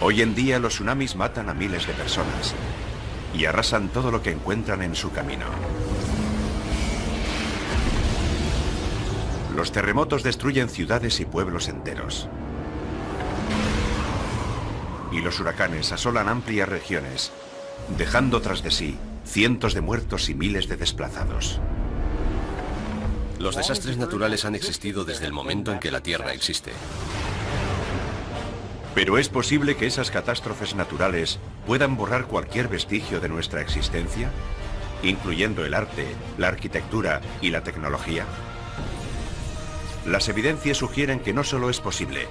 Hoy en día los tsunamis matan a miles de personas y arrasan todo lo que encuentran en su camino. Los terremotos destruyen ciudades y pueblos enteros. Y los huracanes asolan amplias regiones, dejando tras de sí cientos de muertos y miles de desplazados. Los desastres naturales han existido desde el momento en que la Tierra existe. Pero ¿es posible que esas catástrofes naturales puedan borrar cualquier vestigio de nuestra existencia, incluyendo el arte, la arquitectura y la tecnología? Las evidencias sugieren que no solo es posible,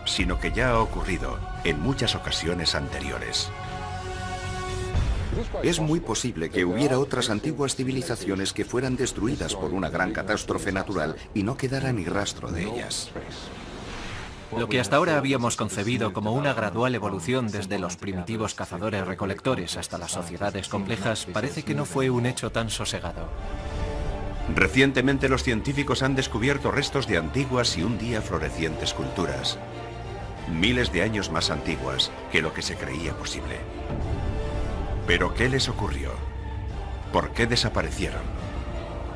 sino que ya ha ocurrido en muchas ocasiones anteriores. Es muy posible que hubiera otras antiguas civilizaciones que fueran destruidas por una gran catástrofe natural y no quedara ni rastro de ellas. Lo que hasta ahora habíamos concebido como una gradual evolución desde los primitivos cazadores-recolectores hasta las sociedades complejas parece que no fue un hecho tan sosegado. Recientemente los científicos han descubierto restos de antiguas y un día florecientes culturas, miles de años más antiguas que lo que se creía posible. ¿Pero qué les ocurrió? ¿Por qué desaparecieron?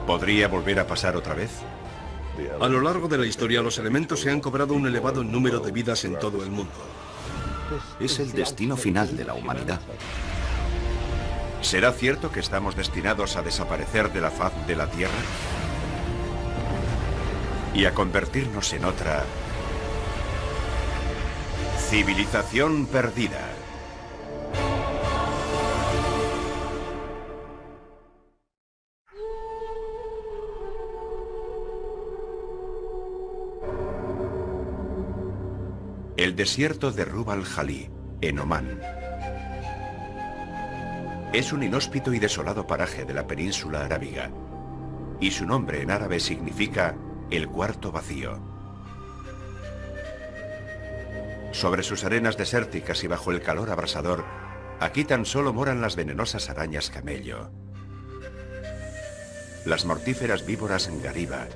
¿Podría volver a pasar otra vez? A lo largo de la historia, los elementos se han cobrado un elevado número de vidas en todo el mundo. Es el destino final de la humanidad. ¿Será cierto que estamos destinados a desaparecer de la faz de la Tierra? Y a convertirnos en otra civilización perdida. El desierto de Rub al-Khali, en Omán. Es un inhóspito y desolado paraje de la península arábiga, y su nombre en árabe significa el cuarto vacío. Sobre sus arenas desérticas y bajo el calor abrasador, aquí tan solo moran las venenosas arañas camello, las mortíferas víboras ngariba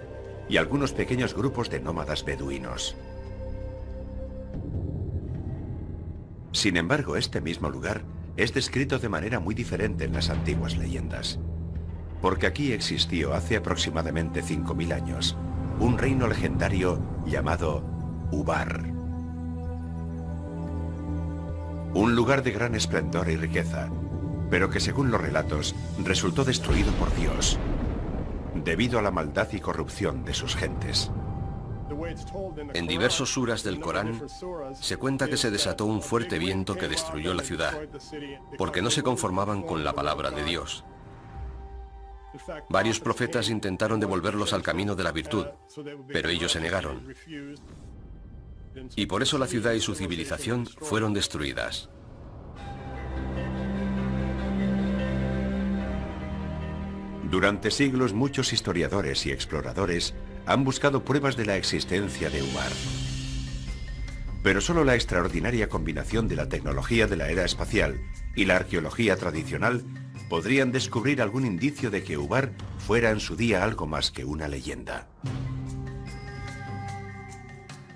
y algunos pequeños grupos de nómadas beduinos. Sin embargo, este mismo lugar es descrito de manera muy diferente en las antiguas leyendas, porque aquí existió hace aproximadamente 5000 años un reino legendario llamado Ubar. Un lugar de gran esplendor y riqueza, pero que según los relatos resultó destruido por Dios, debido a la maldad y corrupción de sus gentes. En diversos suras del Corán se cuenta que se desató un fuerte viento que destruyó la ciudad, porque no se conformaban con la palabra de Dios. Varios profetas intentaron devolverlos al camino de la virtud, pero ellos se negaron. Y por eso la ciudad y su civilización fueron destruidas. Durante siglos muchos historiadores y exploradores han buscado pruebas de la existencia de Ubar. Pero solo la extraordinaria combinación de la tecnología de la era espacial y la arqueología tradicional podrían descubrir algún indicio de que Ubar fuera en su día algo más que una leyenda.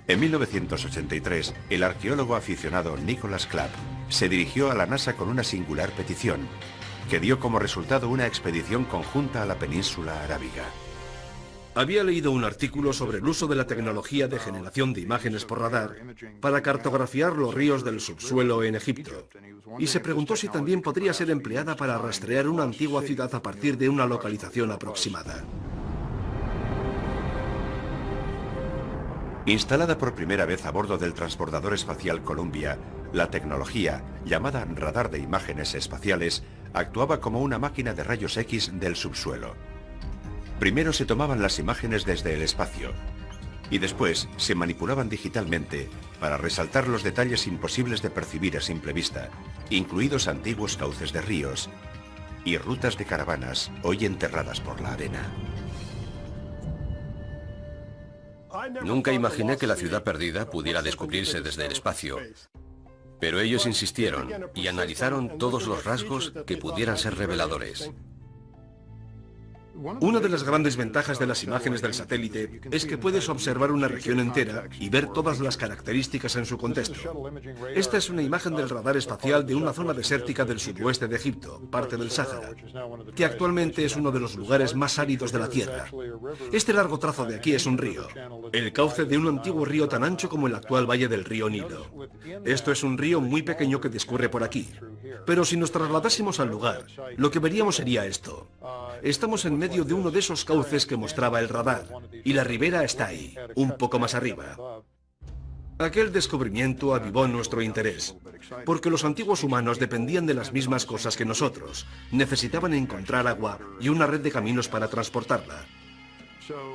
En 1983, el arqueólogo aficionado Nicholas Clapp se dirigió a la NASA con una singular petición, que dio como resultado una expedición conjunta a la península arábiga. Había leído un artículo sobre el uso de la tecnología de generación de imágenes por radar para cartografiar los ríos del subsuelo en Egipto, y se preguntó si también podría ser empleada para rastrear una antigua ciudad a partir de una localización aproximada. Instalada por primera vez a bordo del transbordador espacial Columbia, la tecnología, llamada radar de imágenes espaciales, actuaba como una máquina de rayos X del subsuelo. Primero se tomaban las imágenes desde el espacio y después se manipulaban digitalmente para resaltar los detalles imposibles de percibir a simple vista, incluidos antiguos cauces de ríos y rutas de caravanas hoy enterradas por la arena. Nunca imaginé que la ciudad perdida pudiera descubrirse desde el espacio, pero ellos insistieron y analizaron todos los rasgos que pudieran ser reveladores. Una de las grandes ventajas de las imágenes del satélite es que puedes observar una región entera y ver todas las características en su contexto. Esta es una imagen del radar espacial de una zona desértica del sudoeste de Egipto, parte del Sáhara, que actualmente es uno de los lugares más áridos de la Tierra. Este largo trazo de aquí es un río, el cauce de un antiguo río tan ancho como el actual valle del río Nilo. Esto es un río muy pequeño que discurre por aquí. Pero si nos trasladásemos al lugar, lo que veríamos sería esto. Estamos en medio de uno de esos cauces que mostraba el radar, y la ribera está ahí, un poco más arriba. Aquel descubrimiento avivó nuestro interés, porque los antiguos humanos dependían de las mismas cosas que nosotros. Necesitaban encontrar agua y una red de caminos para transportarla.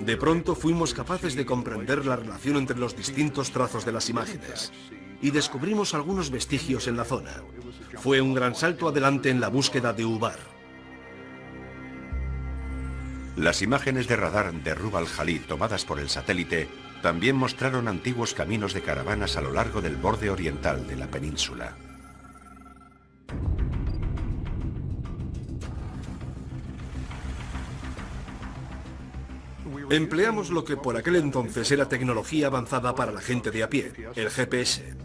De pronto fuimos capaces de comprender la relación entre los distintos trazos de las imágenes, y descubrimos algunos vestigios en la zona. Fue un gran salto adelante en la búsqueda de Ubar. Las imágenes de radar de Rub al-Khali tomadas por el satélite también mostraron antiguos caminos de caravanas a lo largo del borde oriental de la península. Empleamos lo que por aquel entonces era tecnología avanzada para la gente de a pie, el GPS,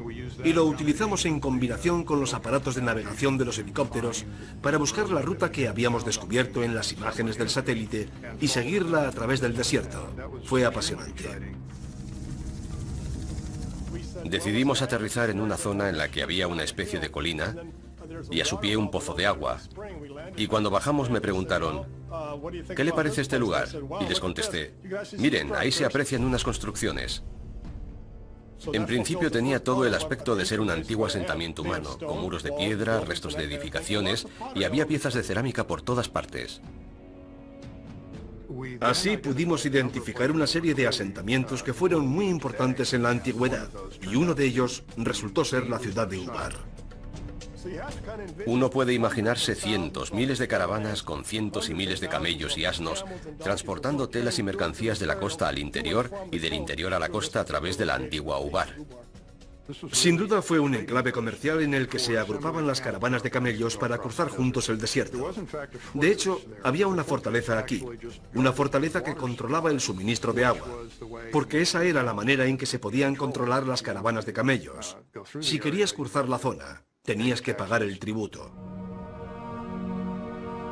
y lo utilizamos en combinación con los aparatos de navegación de los helicópteros para buscar la ruta que habíamos descubierto en las imágenes del satélite y seguirla a través del desierto. Fue apasionante. Decidimos aterrizar en una zona en la que había una especie de colina y a su pie un pozo de agua. Y cuando bajamos me preguntaron, ¿qué le parece este lugar? Y les contesté, miren, ahí se aprecian unas construcciones. En principio tenía todo el aspecto de ser un antiguo asentamiento humano, con muros de piedra, restos de edificaciones, y había piezas de cerámica por todas partes. Así pudimos identificar una serie de asentamientos que fueron muy importantes en la antigüedad, y uno de ellos resultó ser la ciudad de Ubar. Uno puede imaginarse cientos, miles de caravanas con cientos y miles de camellos y asnos, transportando telas y mercancías de la costa al interior y del interior a la costa a través de la antigua Ubar. Sin duda fue un enclave comercial en el que se agrupaban las caravanas de camellos para cruzar juntos el desierto. De hecho, había una fortaleza aquí, una fortaleza que controlaba el suministro de agua, porque esa era la manera en que se podían controlar las caravanas de camellos. Si querías cruzar la zona, tenías que pagar el tributo.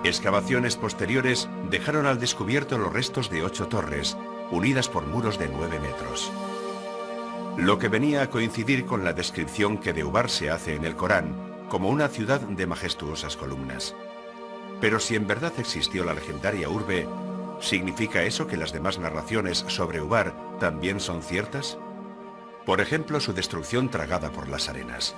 Excavaciones posteriores dejaron al descubierto los restos de 8 torres, unidas por muros de 9 metros. Lo que venía a coincidir con la descripción que de Ubar se hace en el Corán, como una ciudad de majestuosas columnas. Pero si en verdad existió la legendaria urbe, ¿significa eso que las demás narraciones sobre Ubar también son ciertas? Por ejemplo, su destrucción tragada por las arenas.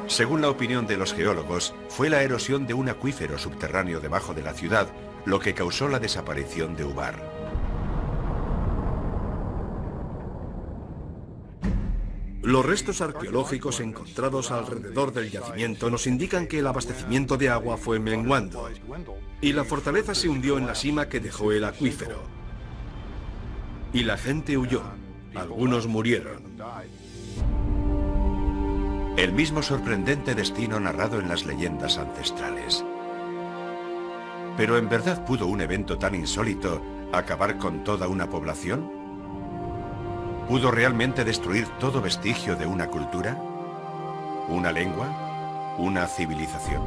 Según la opinión de los geólogos, fue la erosión de un acuífero subterráneo debajo de la ciudad lo que causó la desaparición de Ubar. Los restos arqueológicos encontrados alrededor del yacimiento nos indican que el abastecimiento de agua fue menguando y la fortaleza se hundió en la sima que dejó el acuífero. Y la gente huyó. Algunos murieron. El mismo sorprendente destino narrado en las leyendas ancestrales. ¿Pero en verdad pudo un evento tan insólito acabar con toda una población? ¿Pudo realmente destruir todo vestigio de una cultura? ¿Una lengua? ¿Una civilización?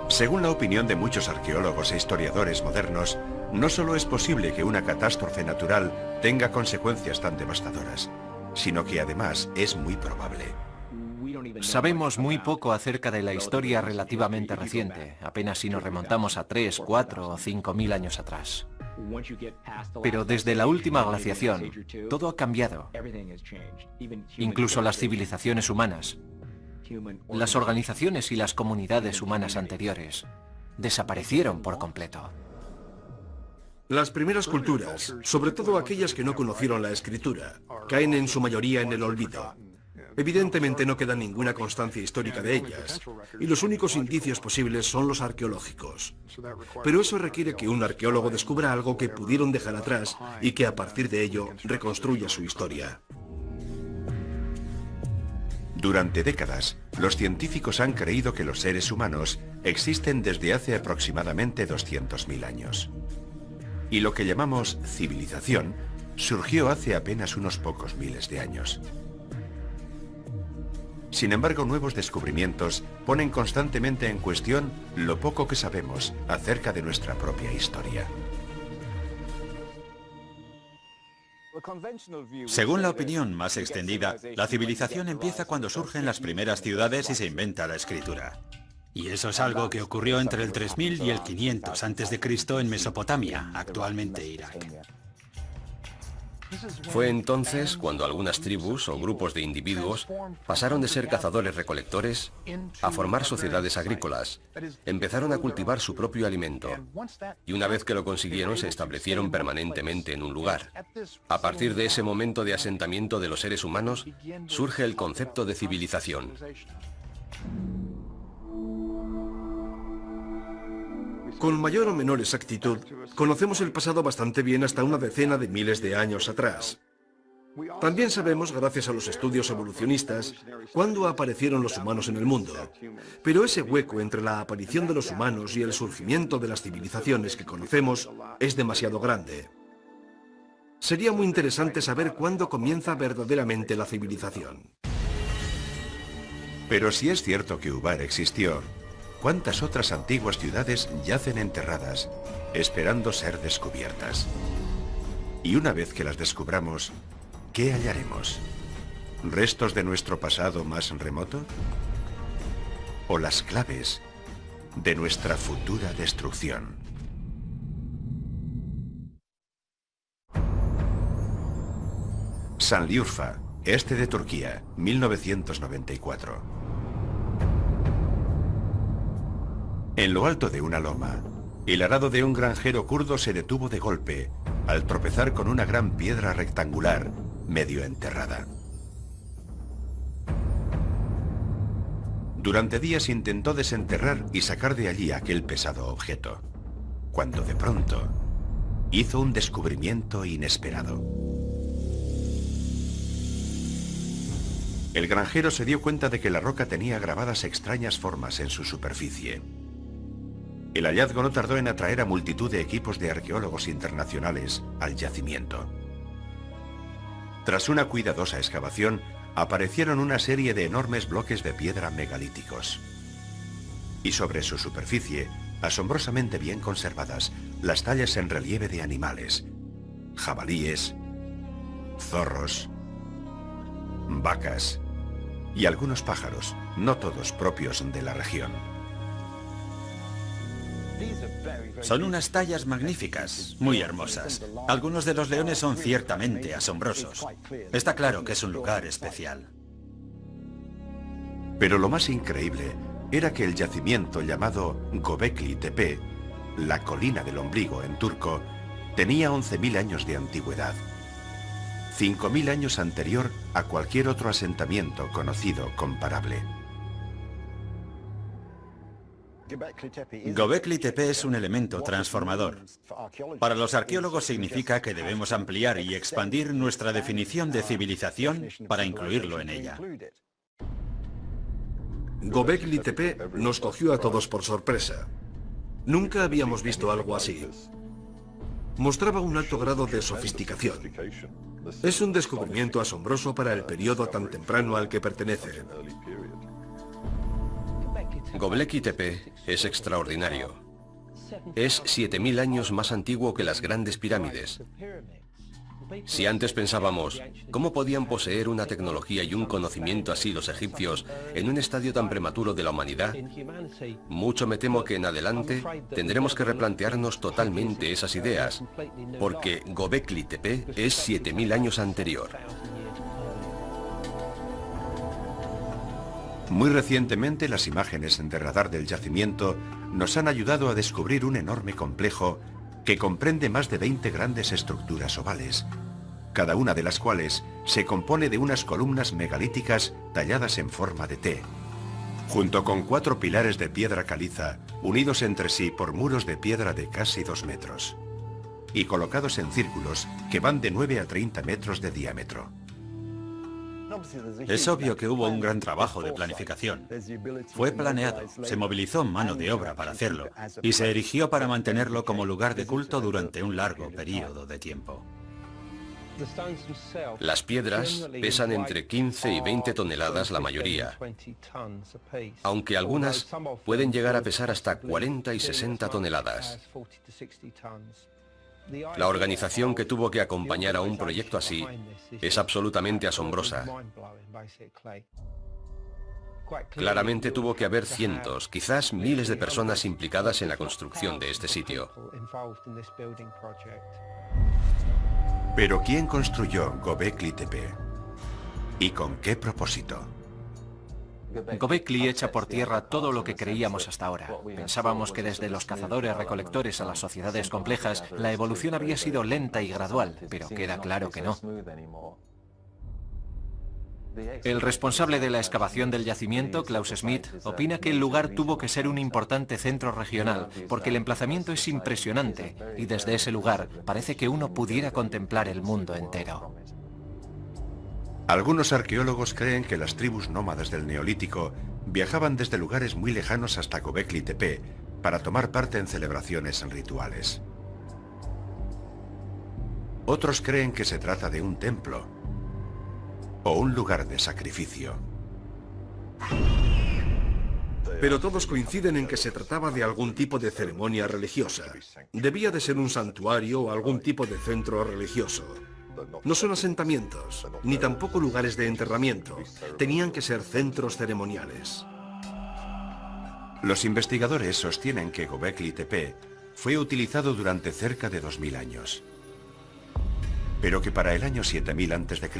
Según la opinión de muchos arqueólogos e historiadores modernos, no solo es posible que una catástrofe natural tenga consecuencias tan devastadoras, sino que además es muy probable. Sabemos muy poco acerca de la historia relativamente reciente, apenas si nos remontamos a 3, 4 o 5.000 años atrás. Pero desde la última glaciación, todo ha cambiado. Incluso las civilizaciones humanas, las organizaciones y las comunidades humanas anteriores, desaparecieron por completo. Las primeras culturas, sobre todo aquellas que no conocieron la escritura, caen en su mayoría en el olvido. Evidentemente no queda ninguna constancia histórica de ellas, y los únicos indicios posibles son los arqueológicos. Pero eso requiere que un arqueólogo descubra algo que pudieron dejar atrás y que a partir de ello reconstruya su historia. Durante décadas, los científicos han creído que los seres humanos existen desde hace aproximadamente 200.000 años. Y lo que llamamos civilización surgió hace apenas unos pocos miles de años. Sin embargo, nuevos descubrimientos ponen constantemente en cuestión lo poco que sabemos acerca de nuestra propia historia. Según la opinión más extendida, la civilización empieza cuando surgen las primeras ciudades y se inventa la escritura. Y eso es algo que ocurrió entre el 3000 y el 500 a.C. en Mesopotamia, actualmente Irak. Fue entonces cuando algunas tribus o grupos de individuos pasaron de ser cazadores-recolectores a formar sociedades agrícolas. Empezaron a cultivar su propio alimento y una vez que lo consiguieron se establecieron permanentemente en un lugar. A partir de ese momento de asentamiento de los seres humanos surge el concepto de civilización. Con mayor o menor exactitud, conocemos el pasado bastante bien hasta una decena de miles de años atrás. También sabemos, gracias a los estudios evolucionistas, cuándo aparecieron los humanos en el mundo. Pero ese hueco entre la aparición de los humanos y el surgimiento de las civilizaciones que conocemos es demasiado grande. Sería muy interesante saber cuándo comienza verdaderamente la civilización. Pero si es cierto que Ubar existió, ¿cuántas otras antiguas ciudades yacen enterradas, esperando ser descubiertas? Y una vez que las descubramos, ¿qué hallaremos? ¿Restos de nuestro pasado más remoto? ¿O las claves de nuestra futura destrucción? Şanlıurfa, este de Turquía, 1994. En lo alto de una loma, el arado de un granjero kurdo se detuvo de golpe al tropezar con una gran piedra rectangular medio enterrada. Durante días intentó desenterrar y sacar de allí aquel pesado objeto, cuando de pronto hizo un descubrimiento inesperado. El granjero se dio cuenta de que la roca tenía grabadas extrañas formas en su superficie. El hallazgo no tardó en atraer a multitud de equipos de arqueólogos internacionales al yacimiento. Tras una cuidadosa excavación, aparecieron una serie de enormes bloques de piedra megalíticos. Y sobre su superficie, asombrosamente bien conservadas, las tallas en relieve de animales, jabalíes, zorros, vacas y algunos pájaros, no todos propios de la región. Son unas tallas magníficas, muy hermosas. Algunos de los leones son ciertamente asombrosos. Está claro que es un lugar especial. Pero lo más increíble era que el yacimiento llamado Göbekli Tepe, la colina del ombligo en turco, tenía 11.000 años de antigüedad. 5.000 años anterior a cualquier otro asentamiento conocido comparable. Göbekli Tepe es un elemento transformador. Para los arqueólogos significa que debemos ampliar y expandir nuestra definición de civilización para incluirlo en ella. Göbekli Tepe nos cogió a todos por sorpresa. Nunca habíamos visto algo así. Mostraba un alto grado de sofisticación. Es un descubrimiento asombroso para el periodo tan temprano al que pertenece. Göbekli Tepe es extraordinario. Es 7.000 años más antiguo que las grandes pirámides. Si antes pensábamos, ¿cómo podían poseer una tecnología y un conocimiento así los egipcios en un estadio tan prematuro de la humanidad? Mucho me temo que en adelante tendremos que replantearnos totalmente esas ideas, porque Göbekli Tepe es 7.000 años anterior. Muy recientemente, las imágenes de radar del yacimiento nos han ayudado a descubrir un enorme complejo que comprende más de 20 grandes estructuras ovales, cada una de las cuales se compone de unas columnas megalíticas talladas en forma de T, junto con 4 pilares de piedra caliza unidos entre sí por muros de piedra de casi 2 metros, y colocados en círculos que van de 9 a 30 metros de diámetro. Es obvio que hubo un gran trabajo de planificación. Fue planeado, se movilizó mano de obra para hacerlo y se erigió para mantenerlo como lugar de culto durante un largo periodo de tiempo. Las piedras pesan entre 15 y 20 toneladas la mayoría, aunque algunas pueden llegar a pesar hasta 40 y 60 toneladas. La organización que tuvo que acompañar a un proyecto así es absolutamente asombrosa. Claramente tuvo que haber cientos, quizás miles de personas implicadas en la construcción de este sitio. Pero ¿quién construyó Göbekli Tepe? ¿Y con qué propósito? Göbekli echa por tierra todo lo que creíamos hasta ahora. Pensábamos que desde los cazadores-recolectores a las sociedades complejas, la evolución había sido lenta y gradual, pero queda claro que no. El responsable de la excavación del yacimiento, Klaus Schmidt, opina que el lugar tuvo que ser un importante centro regional, porque el emplazamiento es impresionante y desde ese lugar parece que uno pudiera contemplar el mundo entero. Algunos arqueólogos creen que las tribus nómadas del Neolítico viajaban desde lugares muy lejanos hasta Göbekli Tepe para tomar parte en celebraciones rituales. Otros creen que se trata de un templo o un lugar de sacrificio. Pero todos coinciden en que se trataba de algún tipo de ceremonia religiosa. Debía de ser un santuario o algún tipo de centro religioso. No son asentamientos, ni tampoco lugares de enterramiento. Tenían que ser centros ceremoniales. Los investigadores sostienen que Göbekli Tepe fue utilizado durante cerca de 2000 años. Pero que para el año 7000 a.C.,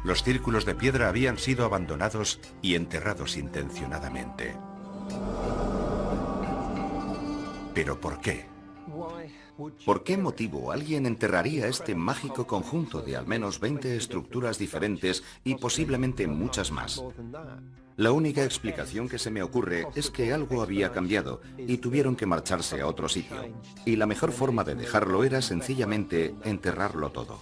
los círculos de piedra habían sido abandonados y enterrados intencionadamente. ¿Pero por qué? ¿Por qué motivo alguien enterraría este mágico conjunto de al menos 20 estructuras diferentes y posiblemente muchas más? La única explicación que se me ocurre es que algo había cambiado y tuvieron que marcharse a otro sitio. Y la mejor forma de dejarlo era sencillamente enterrarlo todo.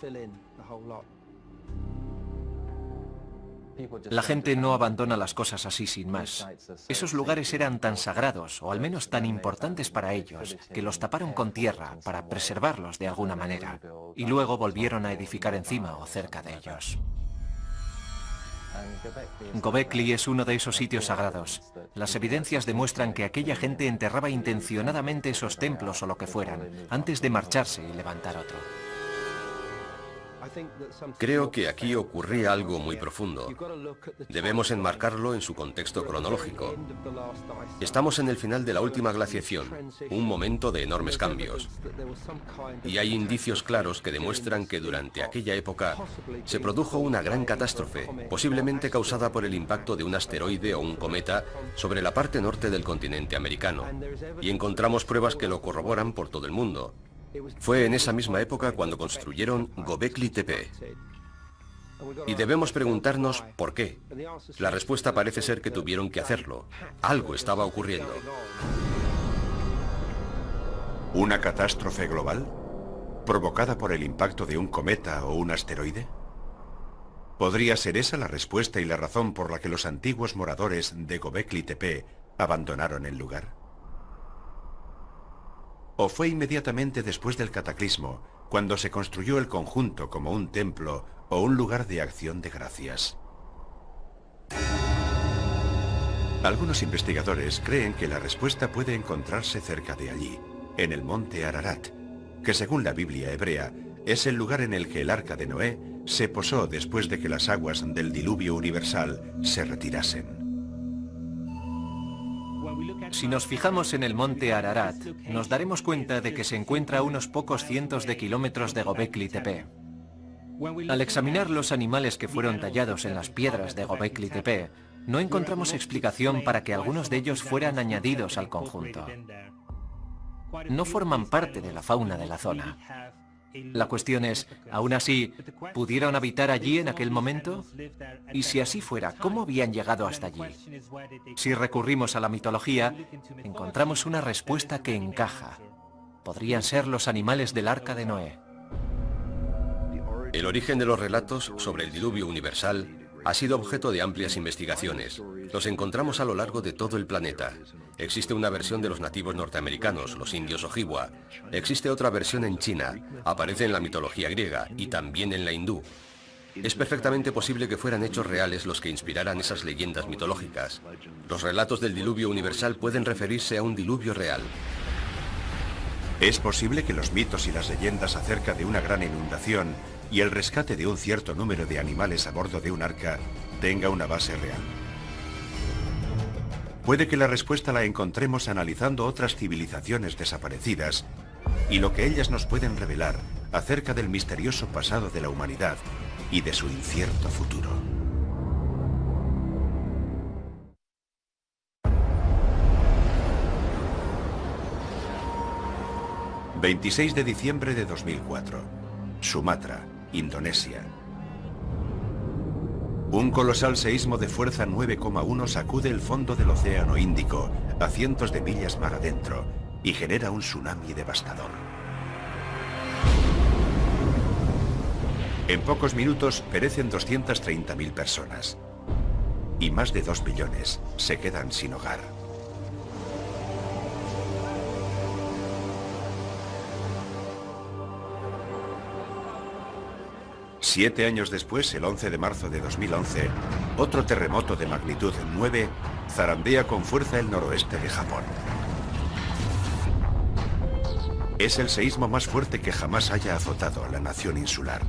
La gente no abandona las cosas así sin más. Esos lugares eran tan sagrados, o al menos tan importantes para ellos, que los taparon con tierra para preservarlos de alguna manera, y luego volvieron a edificar encima o cerca de ellos. Göbekli es uno de esos sitios sagrados. Las evidencias demuestran que aquella gente enterraba intencionadamente esos templos o lo que fueran, antes de marcharse y levantar otro. Creo que aquí ocurría algo muy profundo. Debemos enmarcarlo en su contexto cronológico. Estamos en el final de la última glaciación, un momento de enormes cambios. Y hay indicios claros que demuestran que durante aquella época se produjo una gran catástrofe, posiblemente causada por el impacto de un asteroide o un cometa sobre la parte norte del continente americano. Y encontramos pruebas que lo corroboran por todo el mundo. Fue en esa misma época cuando construyeron Göbekli Tepe. Y debemos preguntarnos por qué. La respuesta parece ser que tuvieron que hacerlo. Algo estaba ocurriendo. ¿Una catástrofe global? ¿Provocada por el impacto de un cometa o un asteroide? ¿Podría ser esa la respuesta y la razón por la que los antiguos moradores de Göbekli Tepe abandonaron el lugar? ¿O fue inmediatamente después del cataclismo, cuando se construyó el conjunto como un templo o un lugar de acción de gracias? Algunos investigadores creen que la respuesta puede encontrarse cerca de allí, en el monte Ararat, que según la Biblia hebrea, es el lugar en el que el arca de Noé se posó después de que las aguas del diluvio universal se retirasen. Si nos fijamos en el monte Ararat, nos daremos cuenta de que se encuentra a unos pocos cientos de kilómetros de Göbekli Tepe. Al examinar los animales que fueron tallados en las piedras de Göbekli Tepe, no encontramos explicación para que algunos de ellos fueran añadidos al conjunto. No forman parte de la fauna de la zona. La cuestión es, ¿aún así, pudieron habitar allí en aquel momento? Y si así fuera, ¿cómo habían llegado hasta allí? Si recurrimos a la mitología, encontramos una respuesta que encaja. Podrían ser los animales del arca de Noé. El origen de los relatos sobre el diluvio universal Ha sido objeto de amplias investigaciones. Los encontramos a lo largo de todo el planeta. Existe una versión de los nativos norteamericanos, los indios Ojibwa. Existe otra versión en China. Aparece en la mitología griega y también en la hindú. Es perfectamente posible que fueran hechos reales los que inspiraran esas leyendas mitológicas. Los relatos del diluvio universal pueden referirse a un diluvio real. Es posible que los mitos y las leyendas acerca de una gran inundación y el rescate de un cierto número de animales a bordo de un arca tenga una base real. Puede que la respuesta la encontremos analizando otras civilizaciones desaparecidas y lo que ellas nos pueden revelar acerca del misterioso pasado de la humanidad y de su incierto futuro. ...26 de diciembre de 2004... Sumatra, Indonesia. Un colosal seísmo de fuerza 9,1 sacude el fondo del Océano Índico a cientos de millas mar adentro y genera un tsunami devastador. En pocos minutos perecen 230.000 personas y más de 2 millones se quedan sin hogar. Siete años después, el 11 de marzo de 2011, otro terremoto de magnitud 9 zarandea con fuerza el noroeste de Japón. Es el seísmo más fuerte que jamás haya azotado a la nación insular.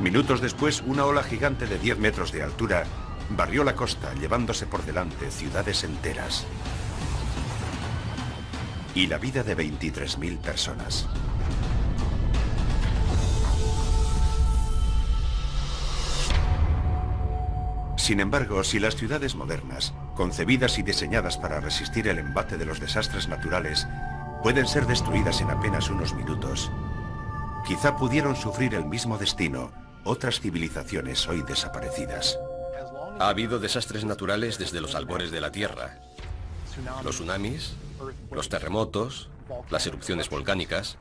Minutos después, una ola gigante de 10 metros de altura barrió la costa, llevándose por delante ciudades enteras y la vida de 23.000 personas. Sin embargo, si las ciudades modernas, concebidas y diseñadas para resistir el embate de los desastres naturales, pueden ser destruidas en apenas unos minutos, quizá pudieron sufrir el mismo destino otras civilizaciones hoy desaparecidas. Ha habido desastres naturales desde los albores de la Tierra. Los tsunamis, los terremotos, las erupciones volcánicas,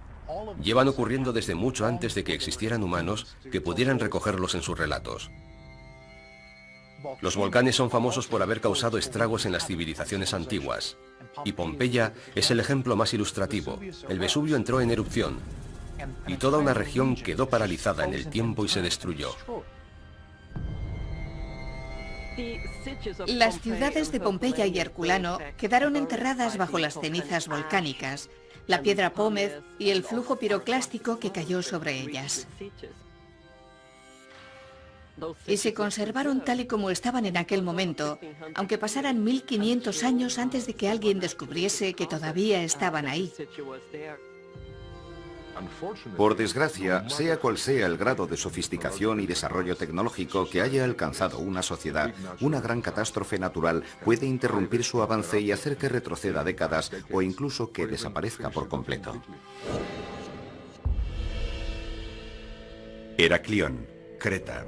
llevan ocurriendo desde mucho antes de que existieran humanos que pudieran recogerlos en sus relatos. Los volcanes son famosos por haber causado estragos en las civilizaciones antiguas, y Pompeya es el ejemplo más ilustrativo. El Vesubio entró en erupción, y toda una región quedó paralizada en el tiempo y se destruyó. Las ciudades de Pompeya y Herculano quedaron enterradas bajo las cenizas volcánicas, la piedra pómez y el flujo piroclástico que cayó sobre ellas. Y se conservaron tal y como estaban en aquel momento, aunque pasaran 1500 años antes de que alguien descubriese que todavía estaban ahí. Por desgracia, sea cual sea el grado de sofisticación y desarrollo tecnológico que haya alcanzado una sociedad, una gran catástrofe natural puede interrumpir su avance y hacer que retroceda décadas o incluso que desaparezca por completo. Heraclión, Creta.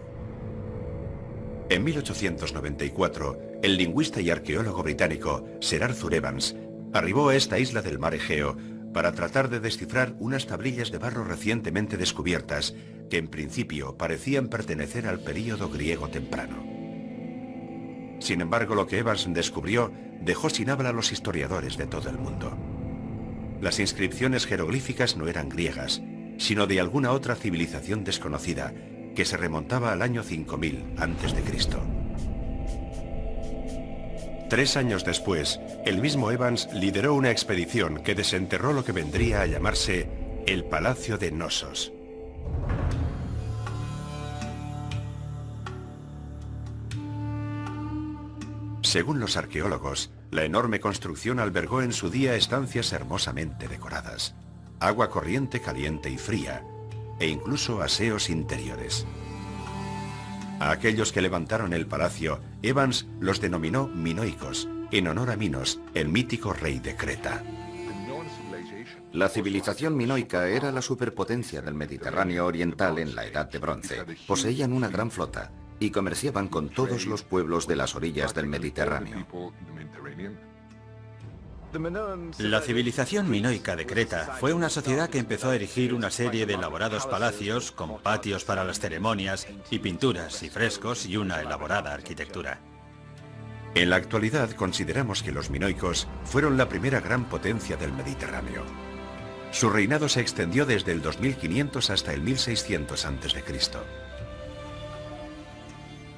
En 1894, el lingüista y arqueólogo británico Sir Arthur Evans arribó a esta isla del mar Egeo para tratar de descifrar unas tablillas de barro recientemente descubiertas que en principio parecían pertenecer al período griego temprano. Sin embargo, lo que Evans descubrió dejó sin habla a los historiadores de todo el mundo. Las inscripciones jeroglíficas no eran griegas, sino de alguna otra civilización desconocida que se remontaba al año 5000 a.C. 3 años después, el mismo Evans lideró una expedición que desenterró lo que vendría a llamarse el Palacio de Knossos. Según los arqueólogos, la enorme construcción albergó en su día estancias hermosamente decoradas, agua corriente caliente y fría, e incluso aseos interiores. A aquellos que levantaron el palacio, Evans los denominó minoicos, en honor a Minos, el mítico rey de Creta. La civilización minoica era la superpotencia del Mediterráneo oriental en la Edad de Bronce. Poseían una gran flota y comerciaban con todos los pueblos de las orillas del Mediterráneo. La civilización minoica de Creta fue una sociedad que empezó a erigir una serie de elaborados palacios con patios para las ceremonias y pinturas y frescos y una elaborada arquitectura. En la actualidad consideramos que los minoicos fueron la primera gran potencia del Mediterráneo. Su reinado se extendió desde el 2500 hasta el 1600 a.C.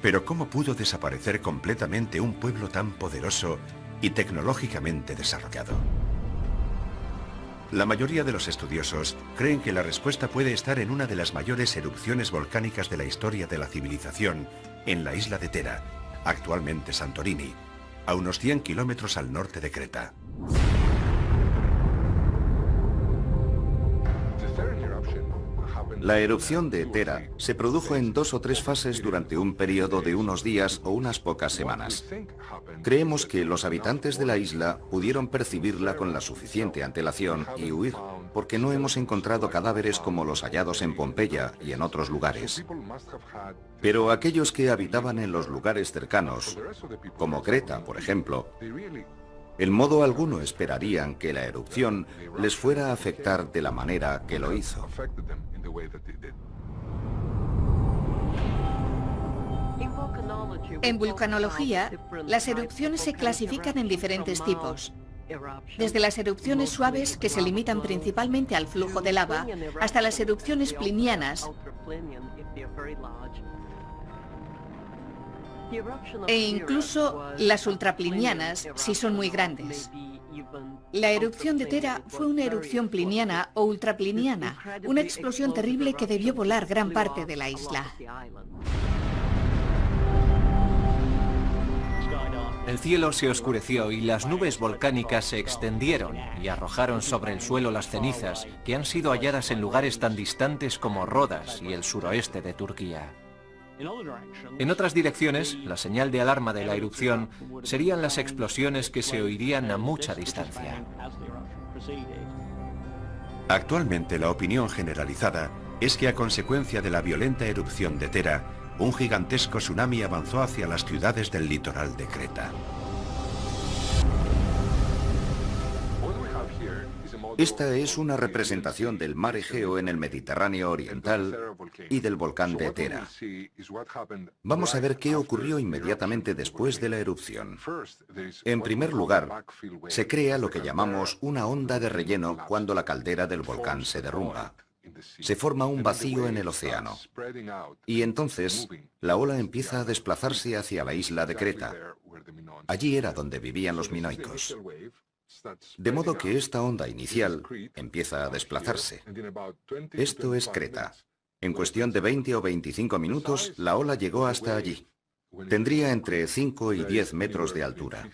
Pero ¿cómo pudo desaparecer completamente un pueblo tan poderoso y tecnológicamente desarrollado? La mayoría de los estudiosos creen que la respuesta puede estar en una de las mayores erupciones volcánicas de la historia de la civilización, en la isla de Tera, actualmente Santorini, a unos 100 kilómetros al norte de Creta. La erupción de Tera se produjo en 2 o 3 fases durante un periodo de unos días o unas pocas semanas. Creemos que los habitantes de la isla pudieron percibirla con la suficiente antelación y huir, porque no hemos encontrado cadáveres como los hallados en Pompeya y en otros lugares. Pero aquellos que habitaban en los lugares cercanos, como Creta, por ejemplo, en modo alguno esperarían que la erupción les fuera a afectar de la manera que lo hizo. En vulcanología, las erupciones se clasifican en diferentes tipos. Desde las erupciones suaves, que se limitan principalmente al flujo de lava, hasta las erupciones plinianas, e incluso las ultraplinianas, si son muy grandes. La erupción de Tera fue una erupción pliniana o ultrapliniana, una explosión terrible que debió volar gran parte de la isla. El cielo se oscureció y las nubes volcánicas se extendieron y arrojaron sobre el suelo las cenizas que han sido halladas en lugares tan distantes como Rodas y el suroeste de Turquía. En otras direcciones, la señal de alarma de la erupción serían las explosiones que se oirían a mucha distancia. Actualmente la opinión generalizada es que a consecuencia de la violenta erupción de Tera, un gigantesco tsunami avanzó hacia las ciudades del litoral de Creta. Esta es una representación del mar Egeo en el Mediterráneo oriental y del volcán de Tera. Vamos a ver qué ocurrió inmediatamente después de la erupción. En primer lugar, se crea lo que llamamos una onda de relleno cuando la caldera del volcán se derrumba. Se forma un vacío en el océano. Y entonces, la ola empieza a desplazarse hacia la isla de Creta. Allí era donde vivían los minoicos. De modo que esta onda inicial empieza a desplazarse. Esto es Creta. En cuestión de 20 o 25 minutos, la ola llegó hasta allí. Tendría entre 5 y 10 metros de altura.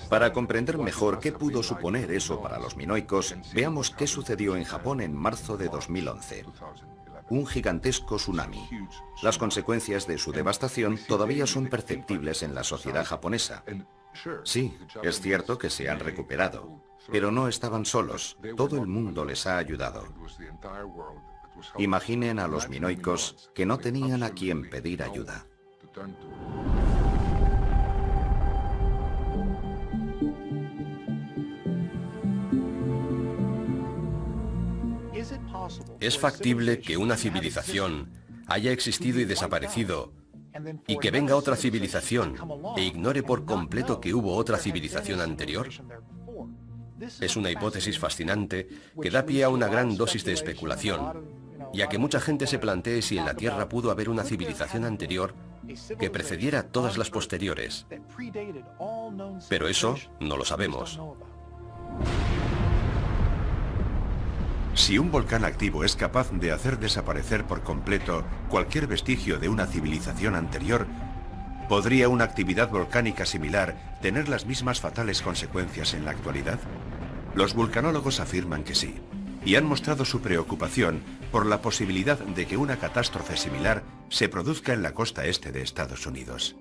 Para comprender mejor qué pudo suponer eso para los minoicos, veamos qué sucedió en Japón en marzo de 2011. Un gigantesco tsunami. Las consecuencias de su devastación todavía son perceptibles en la sociedad japonesa. Sí, es cierto que se han recuperado, pero no estaban solos. Todo el mundo les ha ayudado. Imaginen a los minoicos que no tenían a quien pedir ayuda. ¿Es factible que una civilización haya existido y desaparecido y que venga otra civilización e ignore por completo que hubo otra civilización anterior? Es una hipótesis fascinante que da pie a una gran dosis de especulación y a que mucha gente se plantee si en la Tierra pudo haber una civilización anterior que precediera a todas las posteriores. Pero eso no lo sabemos. Si un volcán activo es capaz de hacer desaparecer por completo cualquier vestigio de una civilización anterior, ¿podría una actividad volcánica similar tener las mismas fatales consecuencias en la actualidad? Los vulcanólogos afirman que sí, y han mostrado su preocupación por la posibilidad de que una catástrofe similar se produzca en la costa este de Estados Unidos.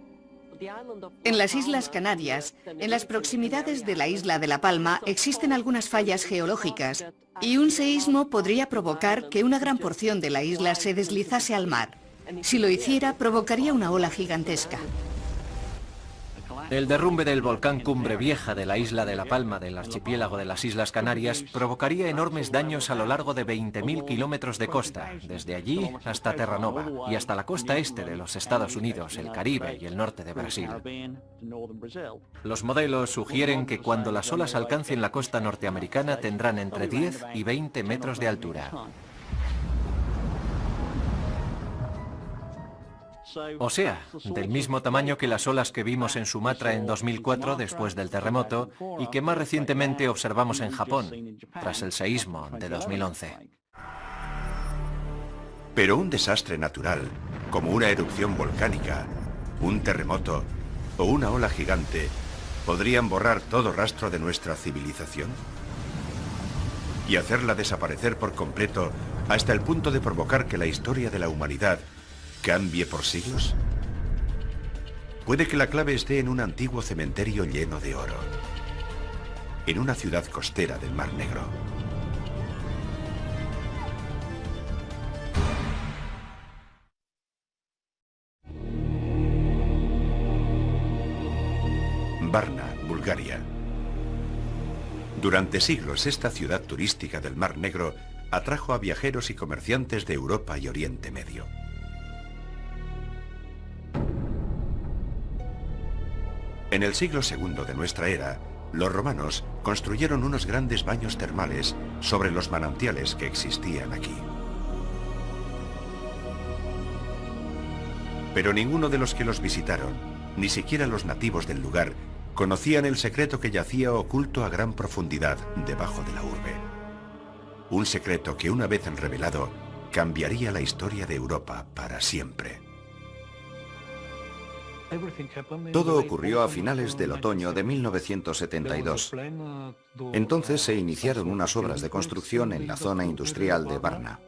En las Islas Canarias, en las proximidades de la isla de La Palma, existen algunas fallas geológicas y un seísmo podría provocar que una gran porción de la isla se deslizase al mar. Si lo hiciera, provocaría una ola gigantesca. El derrumbe del volcán Cumbre Vieja de la isla de La Palma del archipiélago de las Islas Canarias provocaría enormes daños a lo largo de 20.000 kilómetros de costa, desde allí hasta Terranova y hasta la costa este de los Estados Unidos, el Caribe y el norte de Brasil. Los modelos sugieren que cuando las olas alcancen la costa norteamericana tendrán entre 10 y 20 metros de altura. O sea, del mismo tamaño que las olas que vimos en Sumatra en 2004 después del terremoto y que más recientemente observamos en Japón, tras el seísmo de 2011. Pero un desastre natural, como una erupción volcánica, un terremoto o una ola gigante, ¿podrían borrar todo rastro de nuestra civilización? ¿Y hacerla desaparecer por completo hasta el punto de provocar que la historia de la humanidad cambie por siglos? Puede que la clave esté en un antiguo cementerio lleno de oro, en una ciudad costera del Mar Negro. Varna, Bulgaria. Durante siglos, esta ciudad turística del Mar Negro atrajo a viajeros y comerciantes de Europa y Oriente Medio. En el siglo II de nuestra era, los romanos construyeron unos grandes baños termales sobre los manantiales que existían aquí. Pero ninguno de los que los visitaron, ni siquiera los nativos del lugar, conocían el secreto que yacía oculto a gran profundidad debajo de la urbe. Un secreto que, una vez revelado, cambiaría la historia de Europa para siempre. Todo ocurrió a finales del otoño de 1972. Entonces se iniciaron unas obras de construcción en la zona industrial de Varna.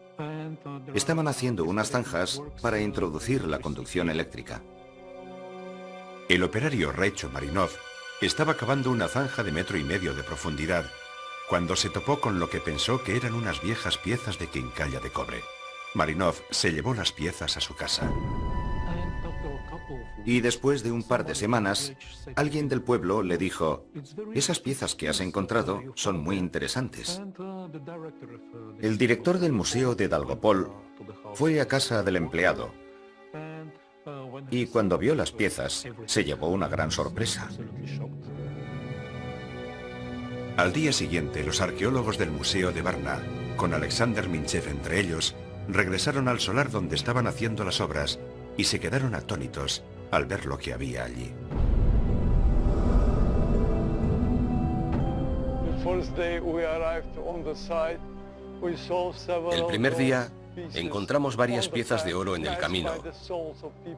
Estaban haciendo unas zanjas para introducir la conducción eléctrica. El operario Recho Marinov estaba cavando una zanja de 1,5 metros de profundidad cuando se topó con lo que pensó que eran unas viejas piezas de quincalla de cobre. Marinov se llevó las piezas a su casa. Y después de un par de semanas, alguien del pueblo le dijo: esas piezas que has encontrado son muy interesantes. El director del museo de Dalgopol fue a casa del empleado y cuando vio las piezas se llevó una gran sorpresa. Al día siguiente, los arqueólogos del Museo de Varna, con Alexander Minchev entre ellos, regresaron al solar donde estaban haciendo las obras y se quedaron atónitos al ver lo que había allí. El primer día encontramos varias piezas de oro en el camino,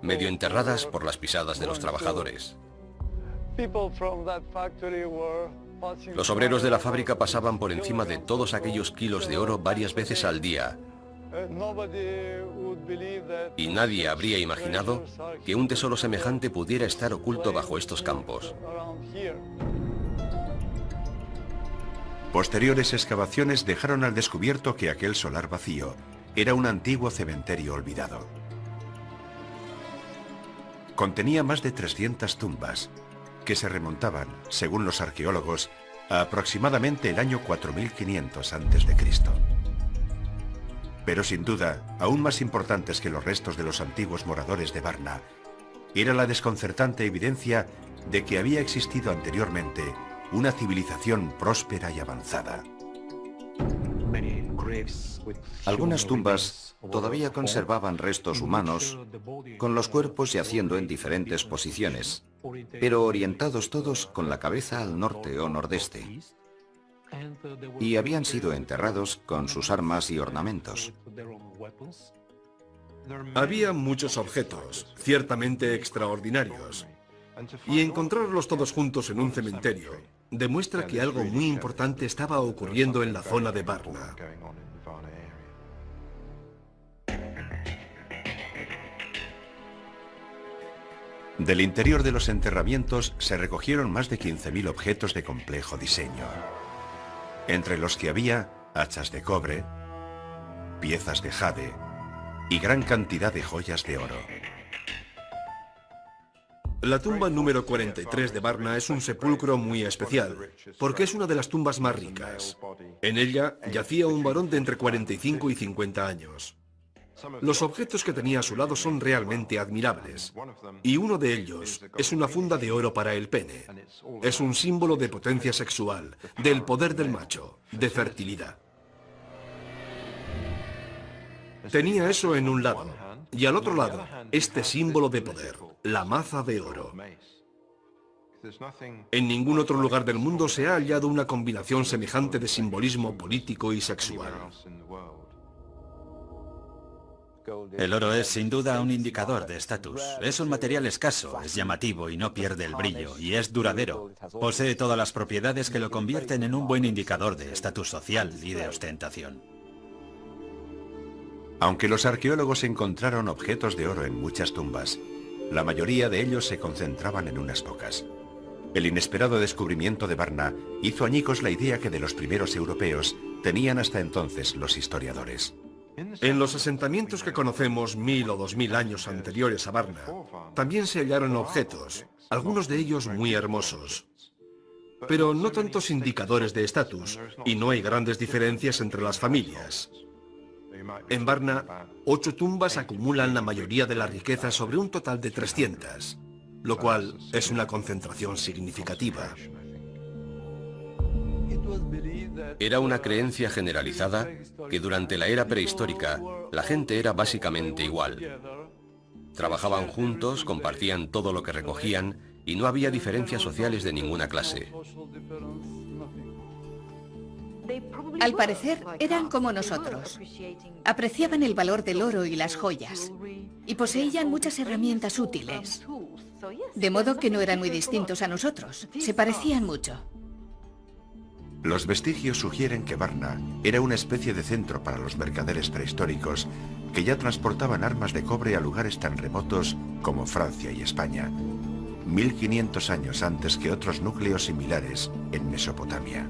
medio enterradas por las pisadas de los trabajadores. Los obreros de la fábrica pasaban por encima de todos aquellos kilos de oro varias veces al día. Y nadie habría imaginado que un tesoro semejante pudiera estar oculto bajo estos campos. Posteriores excavaciones dejaron al descubierto que aquel solar vacío era un antiguo cementerio olvidado. Contenía más de 300 tumbas que se remontaban, según los arqueólogos, a aproximadamente el año 4500 a.C. Pero sin duda, aún más importantes que los restos de los antiguos moradores de Varna, era la desconcertante evidencia de que había existido anteriormente una civilización próspera y avanzada. Algunas tumbas todavía conservaban restos humanos, con los cuerpos yaciendo en diferentes posiciones, pero orientados todos con la cabeza al norte o nordeste. Y habían sido enterrados con sus armas y ornamentos. Había muchos objetos, ciertamente extraordinarios, y encontrarlos todos juntos en un cementerio demuestra que algo muy importante estaba ocurriendo en la zona de Varna. Del interior de los enterramientos se recogieron más de 15.000 objetos de complejo diseño, entre los que había hachas de cobre, piezas de jade, y gran cantidad de joyas de oro. La tumba número 43 de Varna es un sepulcro muy especial, porque es una de las tumbas más ricas. En ella yacía un varón de entre 45 y 50 años. Los objetos que tenía a su lado son realmente admirables, y uno de ellos es una funda de oro para el pene. Es un símbolo de potencia sexual, del poder del macho, de fertilidad. Tenía eso en un lado, y al otro lado, este símbolo de poder, la maza de oro. En ningún otro lugar del mundo se ha hallado una combinación semejante de simbolismo político y sexual. El oro es sin duda un indicador de estatus. Es un material escaso, es llamativo y no pierde el brillo, y es duradero. Posee todas las propiedades que lo convierten en un buen indicador de estatus social y de ostentación. Aunque los arqueólogos encontraron objetos de oro en muchas tumbas, la mayoría de ellos se concentraban en unas pocas. El inesperado descubrimiento de Varna hizo añicos la idea que de los primeros europeos tenían hasta entonces los historiadores. En los asentamientos que conocemos 1000 o 2000 años anteriores a Varna, también se hallaron objetos, algunos de ellos muy hermosos, pero no tantos indicadores de estatus, y no hay grandes diferencias entre las familias. En Varna, 8 tumbas acumulan la mayoría de la riqueza sobre un total de 300, lo cual es una concentración significativa. Era una creencia generalizada que durante la era prehistórica la gente era básicamente igual. Trabajaban juntos, compartían todo lo que recogían y no había diferencias sociales de ninguna clase. Al parecer, eran como nosotros. Apreciaban el valor del oro y las joyas, y poseían muchas herramientas útiles. De modo que no eran muy distintos a nosotros, se parecían mucho. Los vestigios sugieren que Varna era una especie de centro para los mercaderes prehistóricos que ya transportaban armas de cobre a lugares tan remotos como Francia y España, 1500 años antes que otros núcleos similares en Mesopotamia.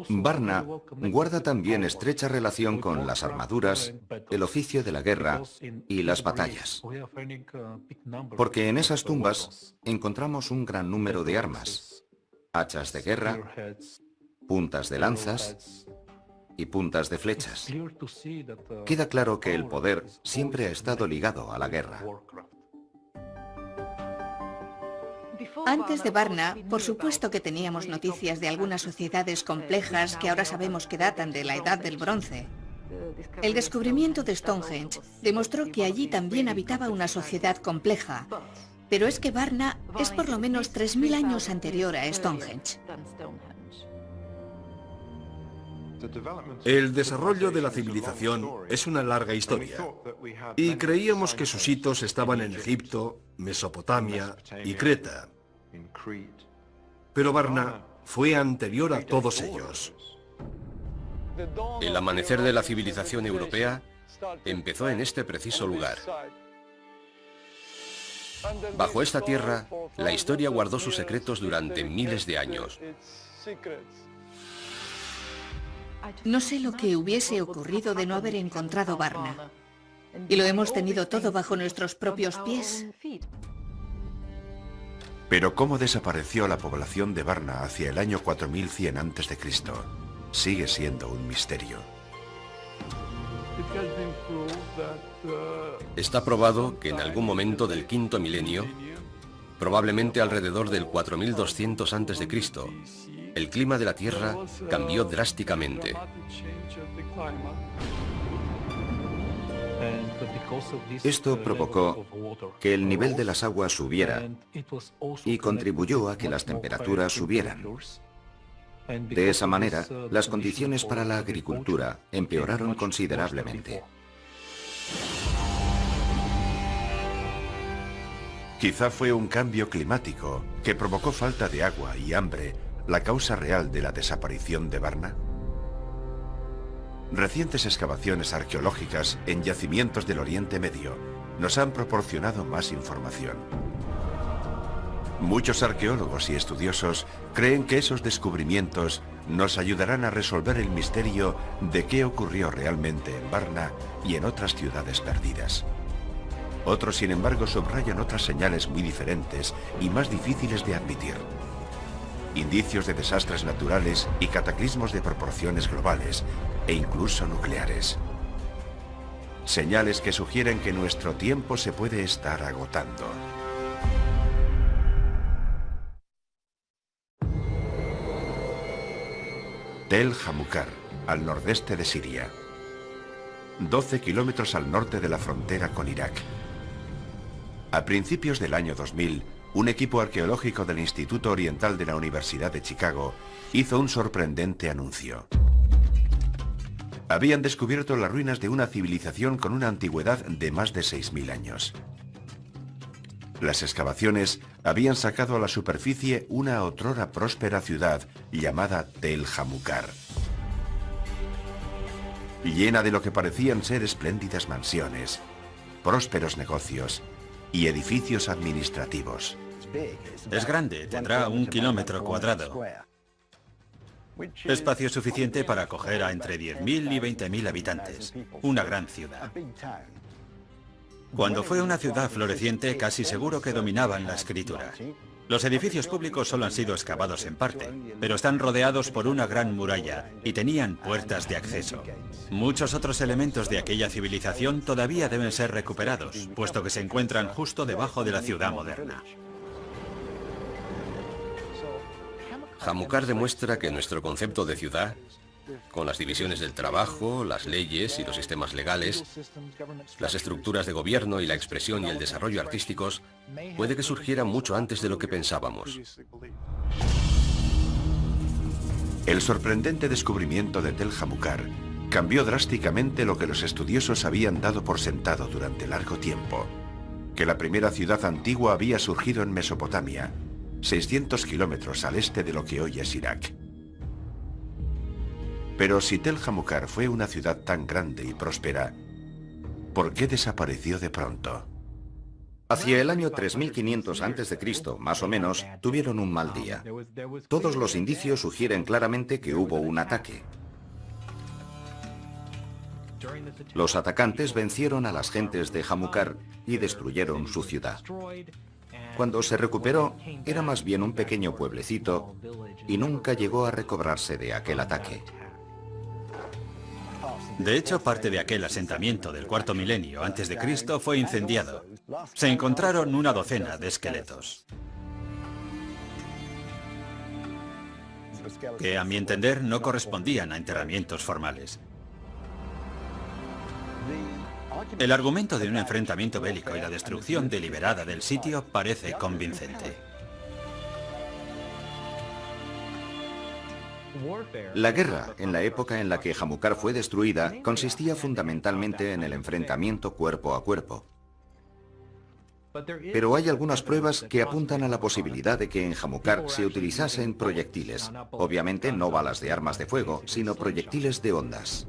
Varna guarda también estrecha relación con las armaduras, el oficio de la guerra y las batallas, porque en esas tumbas encontramos un gran número de armas, hachas de guerra, puntas de lanzas y puntas de flechas. Queda claro que el poder siempre ha estado ligado a la guerra. Antes de Varna, por supuesto que teníamos noticias de algunas sociedades complejas que ahora sabemos que datan de la Edad del Bronce. El descubrimiento de Stonehenge demostró que allí también habitaba una sociedad compleja, pero es que Varna es por lo menos 3000 años anterior a Stonehenge. El desarrollo de la civilización es una larga historia, y creíamos que sus hitos estaban en Egipto, Mesopotamia y Creta. Pero Varna fue anterior a todos ellos. El amanecer de la civilización europea empezó en este preciso lugar. Bajo esta tierra, la historia guardó sus secretos durante miles de años. No sé lo que hubiese ocurrido de no haber encontrado Varna. Y lo hemos tenido todo bajo nuestros propios pies. Pero cómo desapareció la población de Varna hacia el año 4100 a.C. sigue siendo un misterio. Está probado que en algún momento del quinto milenio, probablemente alrededor del 4200 a.C., el clima de la Tierra cambió drásticamente. Esto provocó que el nivel de las aguas subiera y contribuyó a que las temperaturas subieran. De esa manera, las condiciones para la agricultura empeoraron considerablemente. Quizá fue un cambio climático que provocó falta de agua y hambre la causa real de la desaparición de Varna. Recientes excavaciones arqueológicas en yacimientos del Oriente Medio nos han proporcionado más información. Muchos arqueólogos y estudiosos creen que esos descubrimientos nos ayudarán a resolver el misterio de qué ocurrió realmente en Varna y en otras ciudades perdidas. Otros, sin embargo, subrayan otras señales muy diferentes y más difíciles de admitir. Indicios de desastres naturales y cataclismos de proporciones globales e incluso nucleares. Señales que sugieren que nuestro tiempo se puede estar agotando. Tel Hamukar, al nordeste de Siria. 12 kilómetros al norte de la frontera con Irak. A principios del año 2000, un equipo arqueológico del Instituto Oriental de la Universidad de Chicago hizo un sorprendente anuncio. Habían descubierto las ruinas de una civilización con una antigüedad de más de 6.000 años. Las excavaciones habían sacado a la superficie una otrora próspera ciudad llamada Tel Hamukar, llena de lo que parecían ser espléndidas mansiones, prósperos negocios y edificios administrativos. Es grande, tendrá 1 kilómetro cuadrado. Espacio suficiente para acoger a entre 10.000 y 20.000 habitantes. Una gran ciudad. Cuando fue una ciudad floreciente, casi seguro que dominaban la escritura. Los edificios públicos solo han sido excavados en parte, pero están rodeados por una gran muralla y tenían puertas de acceso. Muchos otros elementos de aquella civilización todavía deben ser recuperados, puesto que se encuentran justo debajo de la ciudad moderna. Hamukar demuestra que nuestro concepto de ciudad, con las divisiones del trabajo, las leyes y los sistemas legales, las estructuras de gobierno y la expresión y el desarrollo artísticos, puede que surgiera mucho antes de lo que pensábamos. El sorprendente descubrimiento de Tel Hamukar cambió drásticamente lo que los estudiosos habían dado por sentado durante largo tiempo: que la primera ciudad antigua había surgido en Mesopotamia, 600 kilómetros al este de lo que hoy es Irak. Pero si Tel Hamukar fue una ciudad tan grande y próspera, ¿por qué desapareció de pronto? Hacia el año 3500 a.C., más o menos, tuvieron un mal día. Todos los indicios sugieren claramente que hubo un ataque. Los atacantes vencieron a las gentes de Hamukar y destruyeron su ciudad. Cuando se recuperó, era más bien un pequeño pueblecito y nunca llegó a recobrarse de aquel ataque. De hecho, parte de aquel asentamiento del cuarto milenio antes de Cristo fue incendiado. Se encontraron una docena de esqueletos, que a mi entender no correspondían a enterramientos formales. El argumento de un enfrentamiento bélico y la destrucción deliberada del sitio parece convincente. La guerra, en la época en la que Hamukar fue destruida, consistía fundamentalmente en el enfrentamiento cuerpo a cuerpo. Pero hay algunas pruebas que apuntan a la posibilidad de que en Hamukar se utilizasen proyectiles. Obviamente no balas de armas de fuego, sino proyectiles de ondas.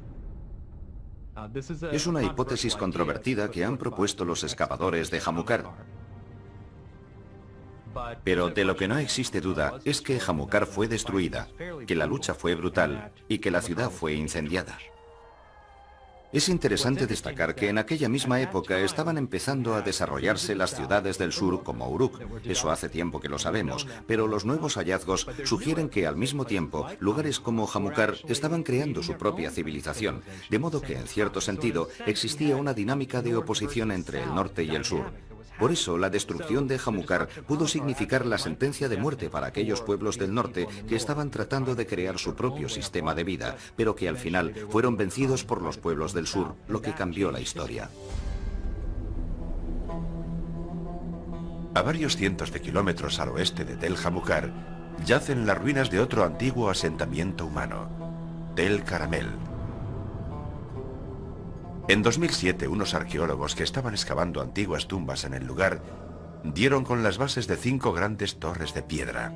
Es una hipótesis controvertida que han propuesto los excavadores de Hamukar. Pero de lo que no existe duda es que Hamukar fue destruida, que la lucha fue brutal y que la ciudad fue incendiada. Es interesante destacar que en aquella misma época estaban empezando a desarrollarse las ciudades del sur como Uruk. Eso hace tiempo que lo sabemos, pero los nuevos hallazgos sugieren que al mismo tiempo lugares como Hamukar estaban creando su propia civilización, de modo que en cierto sentido existía una dinámica de oposición entre el norte y el sur. Por eso, la destrucción de Hamukar pudo significar la sentencia de muerte para aquellos pueblos del norte que estaban tratando de crear su propio sistema de vida, pero que al final fueron vencidos por los pueblos del sur, lo que cambió la historia. A varios cientos de kilómetros al oeste de Tel Hamukar yacen las ruinas de otro antiguo asentamiento humano, Tel Caramel. En 2007, unos arqueólogos que estaban excavando antiguas tumbas en el lugar dieron con las bases de 5 grandes torres de piedra,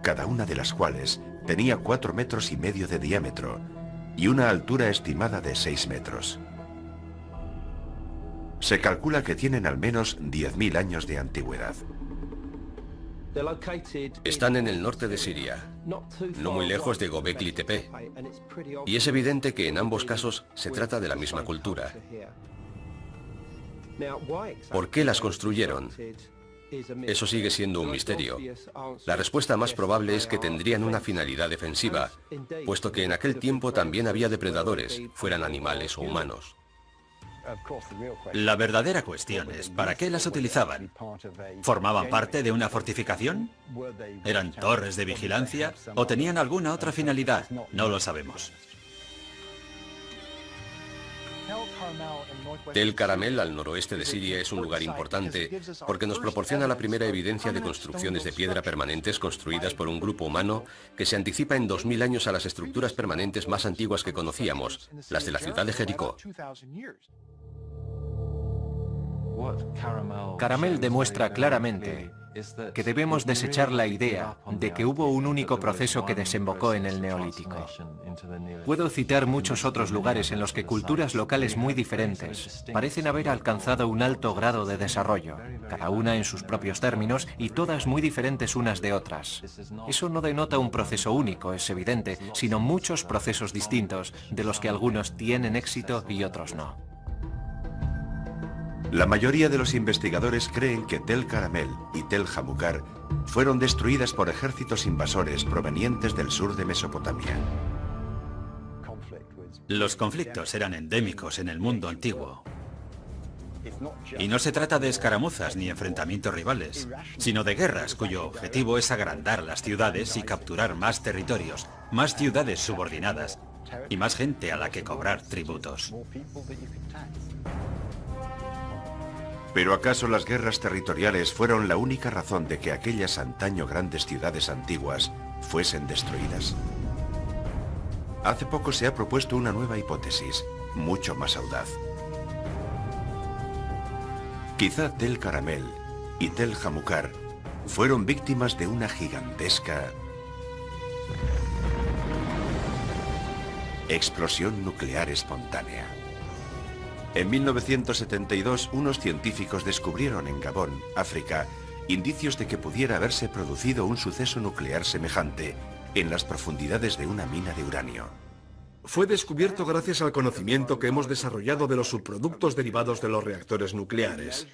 cada una de las cuales tenía 4,5 metros de diámetro y una altura estimada de 6 metros. Se calcula que tienen al menos 10.000 años de antigüedad. Están en el norte de Siria, no muy lejos de Göbekli Tepe, y es evidente que en ambos casos se trata de la misma cultura. ¿Por qué las construyeron? Eso sigue siendo un misterio. La respuesta más probable es que tendrían una finalidad defensiva, puesto que en aquel tiempo también había depredadores, fueran animales o humanos. La verdadera cuestión es, ¿para qué las utilizaban? ¿Formaban parte de una fortificación? ¿Eran torres de vigilancia? ¿O tenían alguna otra finalidad? No lo sabemos. Tel Caramel, al noroeste de Siria, es un lugar importante porque nos proporciona la primera evidencia de construcciones de piedra permanentes construidas por un grupo humano que se anticipa en 2000 años a las estructuras permanentes más antiguas que conocíamos, las de la ciudad de Jericó. Caramel demuestra claramente que debemos desechar la idea de que hubo un único proceso que desembocó en el Neolítico. Puedo citar muchos otros lugares en los que culturas locales muy diferentes parecen haber alcanzado un alto grado de desarrollo, cada una en sus propios términos y todas muy diferentes unas de otras. Eso no denota un proceso único, es evidente, sino muchos procesos distintos, de los que algunos tienen éxito y otros no. La mayoría de los investigadores creen que Tel Caramel y Tel Jamukar fueron destruidas por ejércitos invasores provenientes del sur de Mesopotamia. Los conflictos eran endémicos en el mundo antiguo. Y no se trata de escaramuzas ni enfrentamientos rivales, sino de guerras cuyo objetivo es agrandar las ciudades y capturar más territorios, más ciudades subordinadas y más gente a la que cobrar tributos. ¿Pero acaso las guerras territoriales fueron la única razón de que aquellas antaño grandes ciudades antiguas fuesen destruidas? Hace poco se ha propuesto una nueva hipótesis, mucho más audaz. Quizá Tel Caramel y Tel Jamukar fueron víctimas de una gigantesca explosión nuclear espontánea. En 1972, unos científicos descubrieron en Gabón, África, indicios de que pudiera haberse producido un suceso nuclear semejante en las profundidades de una mina de uranio. Fue descubierto gracias al conocimiento que hemos desarrollado de los subproductos derivados de los reactores nucleares.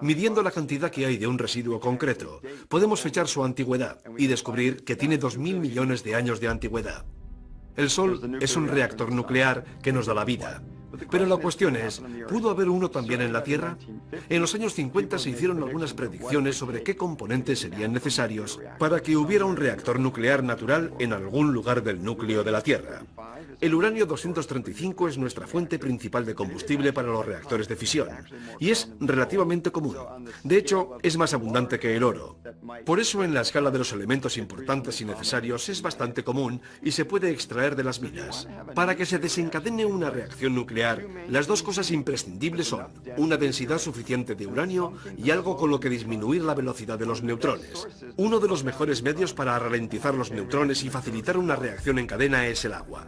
Midiendo la cantidad que hay de un residuo concreto, podemos fechar su antigüedad y descubrir que tiene 2000 millones de años de antigüedad. El Sol es un reactor nuclear que nos da la vida. Pero la cuestión es, ¿pudo haber uno también en la Tierra? En los años 50 se hicieron algunas predicciones sobre qué componentes serían necesarios para que hubiera un reactor nuclear natural en algún lugar del núcleo de la Tierra. El uranio 235 es nuestra fuente principal de combustible para los reactores de fisión, y es relativamente común. De hecho, es más abundante que el oro. Por eso, en la escala de los elementos importantes y necesarios es bastante común y se puede extraer de las minas. Para que se desencadene una reacción nuclear, las dos cosas imprescindibles son una densidad suficiente de uranio y algo con lo que disminuir la velocidad de los neutrones. Uno de los mejores medios para ralentizar los neutrones y facilitar una reacción en cadena es el agua.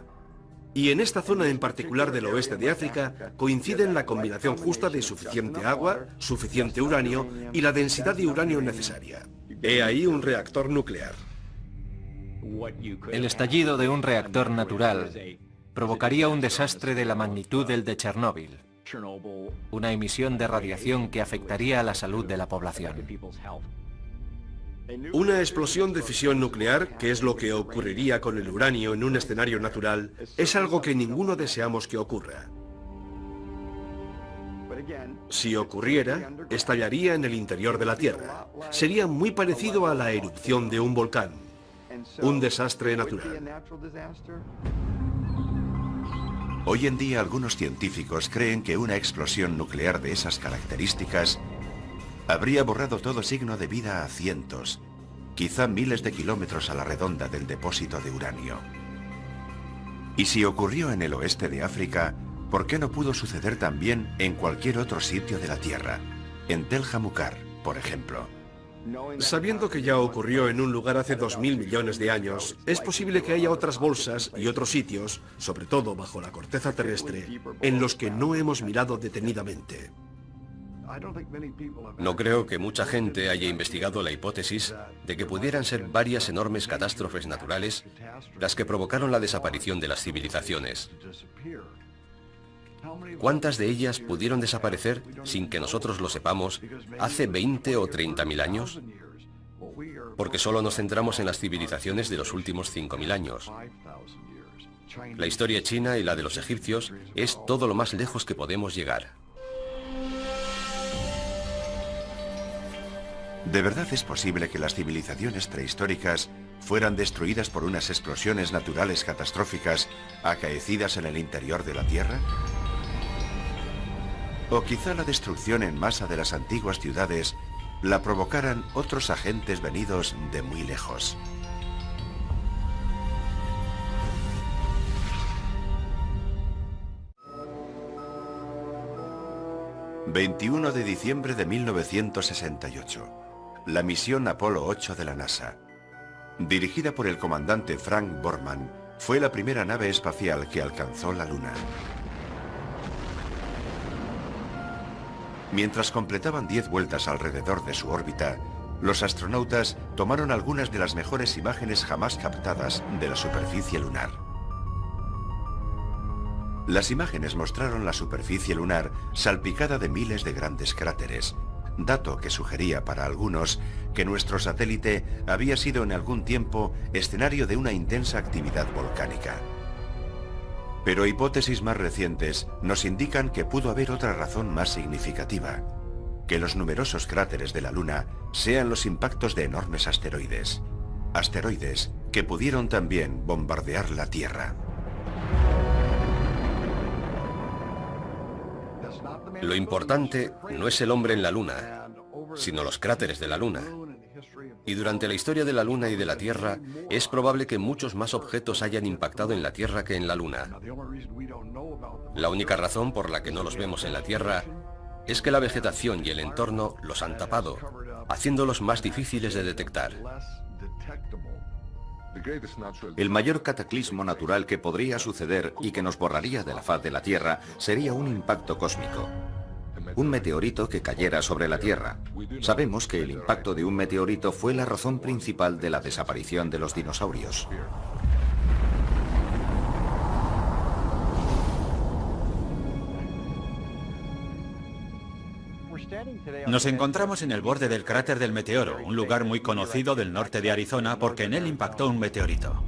Y en esta zona en particular del oeste de África coinciden la combinación justa de suficiente agua, suficiente uranio y la densidad de uranio necesaria. He ahí un reactor nuclear. El estallido de un reactor natural provocaría un desastre de la magnitud del de Chernóbil, una emisión de radiación que afectaría a la salud de la población. Una explosión de fisión nuclear, que es lo que ocurriría con el uranio en un escenario natural, es algo que ninguno deseamos que ocurra. Si ocurriera, estallaría en el interior de la Tierra. Sería muy parecido a la erupción de un volcán. Un desastre natural. Hoy en día algunos científicos creen que una explosión nuclear de esas características habría borrado todo signo de vida a cientos, quizá miles de kilómetros a la redonda del depósito de uranio. Y si ocurrió en el oeste de África, ¿por qué no pudo suceder también en cualquier otro sitio de la Tierra? En Tel Jamukar, por ejemplo. Sabiendo que ya ocurrió en un lugar hace 2000 millones de años, es posible que haya otras bolsas y otros sitios, sobre todo bajo la corteza terrestre, en los que no hemos mirado detenidamente. No creo que mucha gente haya investigado la hipótesis de que pudieran ser varias enormes catástrofes naturales las que provocaron la desaparición de las civilizaciones. ¿Cuántas de ellas pudieron desaparecer sin que nosotros lo sepamos hace 20 o 30.000 años? Porque solo nos centramos en las civilizaciones de los últimos 5.000 años. La historia china y la de los egipcios es todo lo más lejos que podemos llegar. ¿De verdad es posible que las civilizaciones prehistóricas fueran destruidas por unas explosiones naturales catastróficas acaecidas en el interior de la Tierra? O quizá la destrucción en masa de las antiguas ciudades la provocaran otros agentes venidos de muy lejos. ...21 de diciembre de 1968... la misión Apolo 8 de la NASA. Dirigida por el comandante Frank Borman, fue la primera nave espacial que alcanzó la Luna. Mientras completaban 10 vueltas alrededor de su órbita, los astronautas tomaron algunas de las mejores imágenes jamás captadas de la superficie lunar. Las imágenes mostraron la superficie lunar salpicada de miles de grandes cráteres, dato que sugería para algunos que nuestro satélite había sido en algún tiempo escenario de una intensa actividad volcánica. Pero hipótesis más recientes nos indican que pudo haber otra razón más significativa, que los numerosos cráteres de la Luna sean los impactos de enormes asteroides. Asteroides que pudieron también bombardear la Tierra. Lo importante no es el hombre en la Luna, sino los cráteres de la Luna. Y durante la historia de la Luna y de la Tierra, es probable que muchos más objetos hayan impactado en la Tierra que en la Luna. La única razón por la que no los vemos en la Tierra es que la vegetación y el entorno los han tapado, haciéndolos más difíciles de detectar. El mayor cataclismo natural que podría suceder y que nos borraría de la faz de la Tierra sería un impacto cósmico. Un meteorito que cayera sobre la Tierra. Sabemos que el impacto de un meteorito fue la razón principal de la desaparición de los dinosaurios. Nos encontramos en el borde del cráter del meteoro, un lugar muy conocido del norte de Arizona porque en él impactó un meteorito.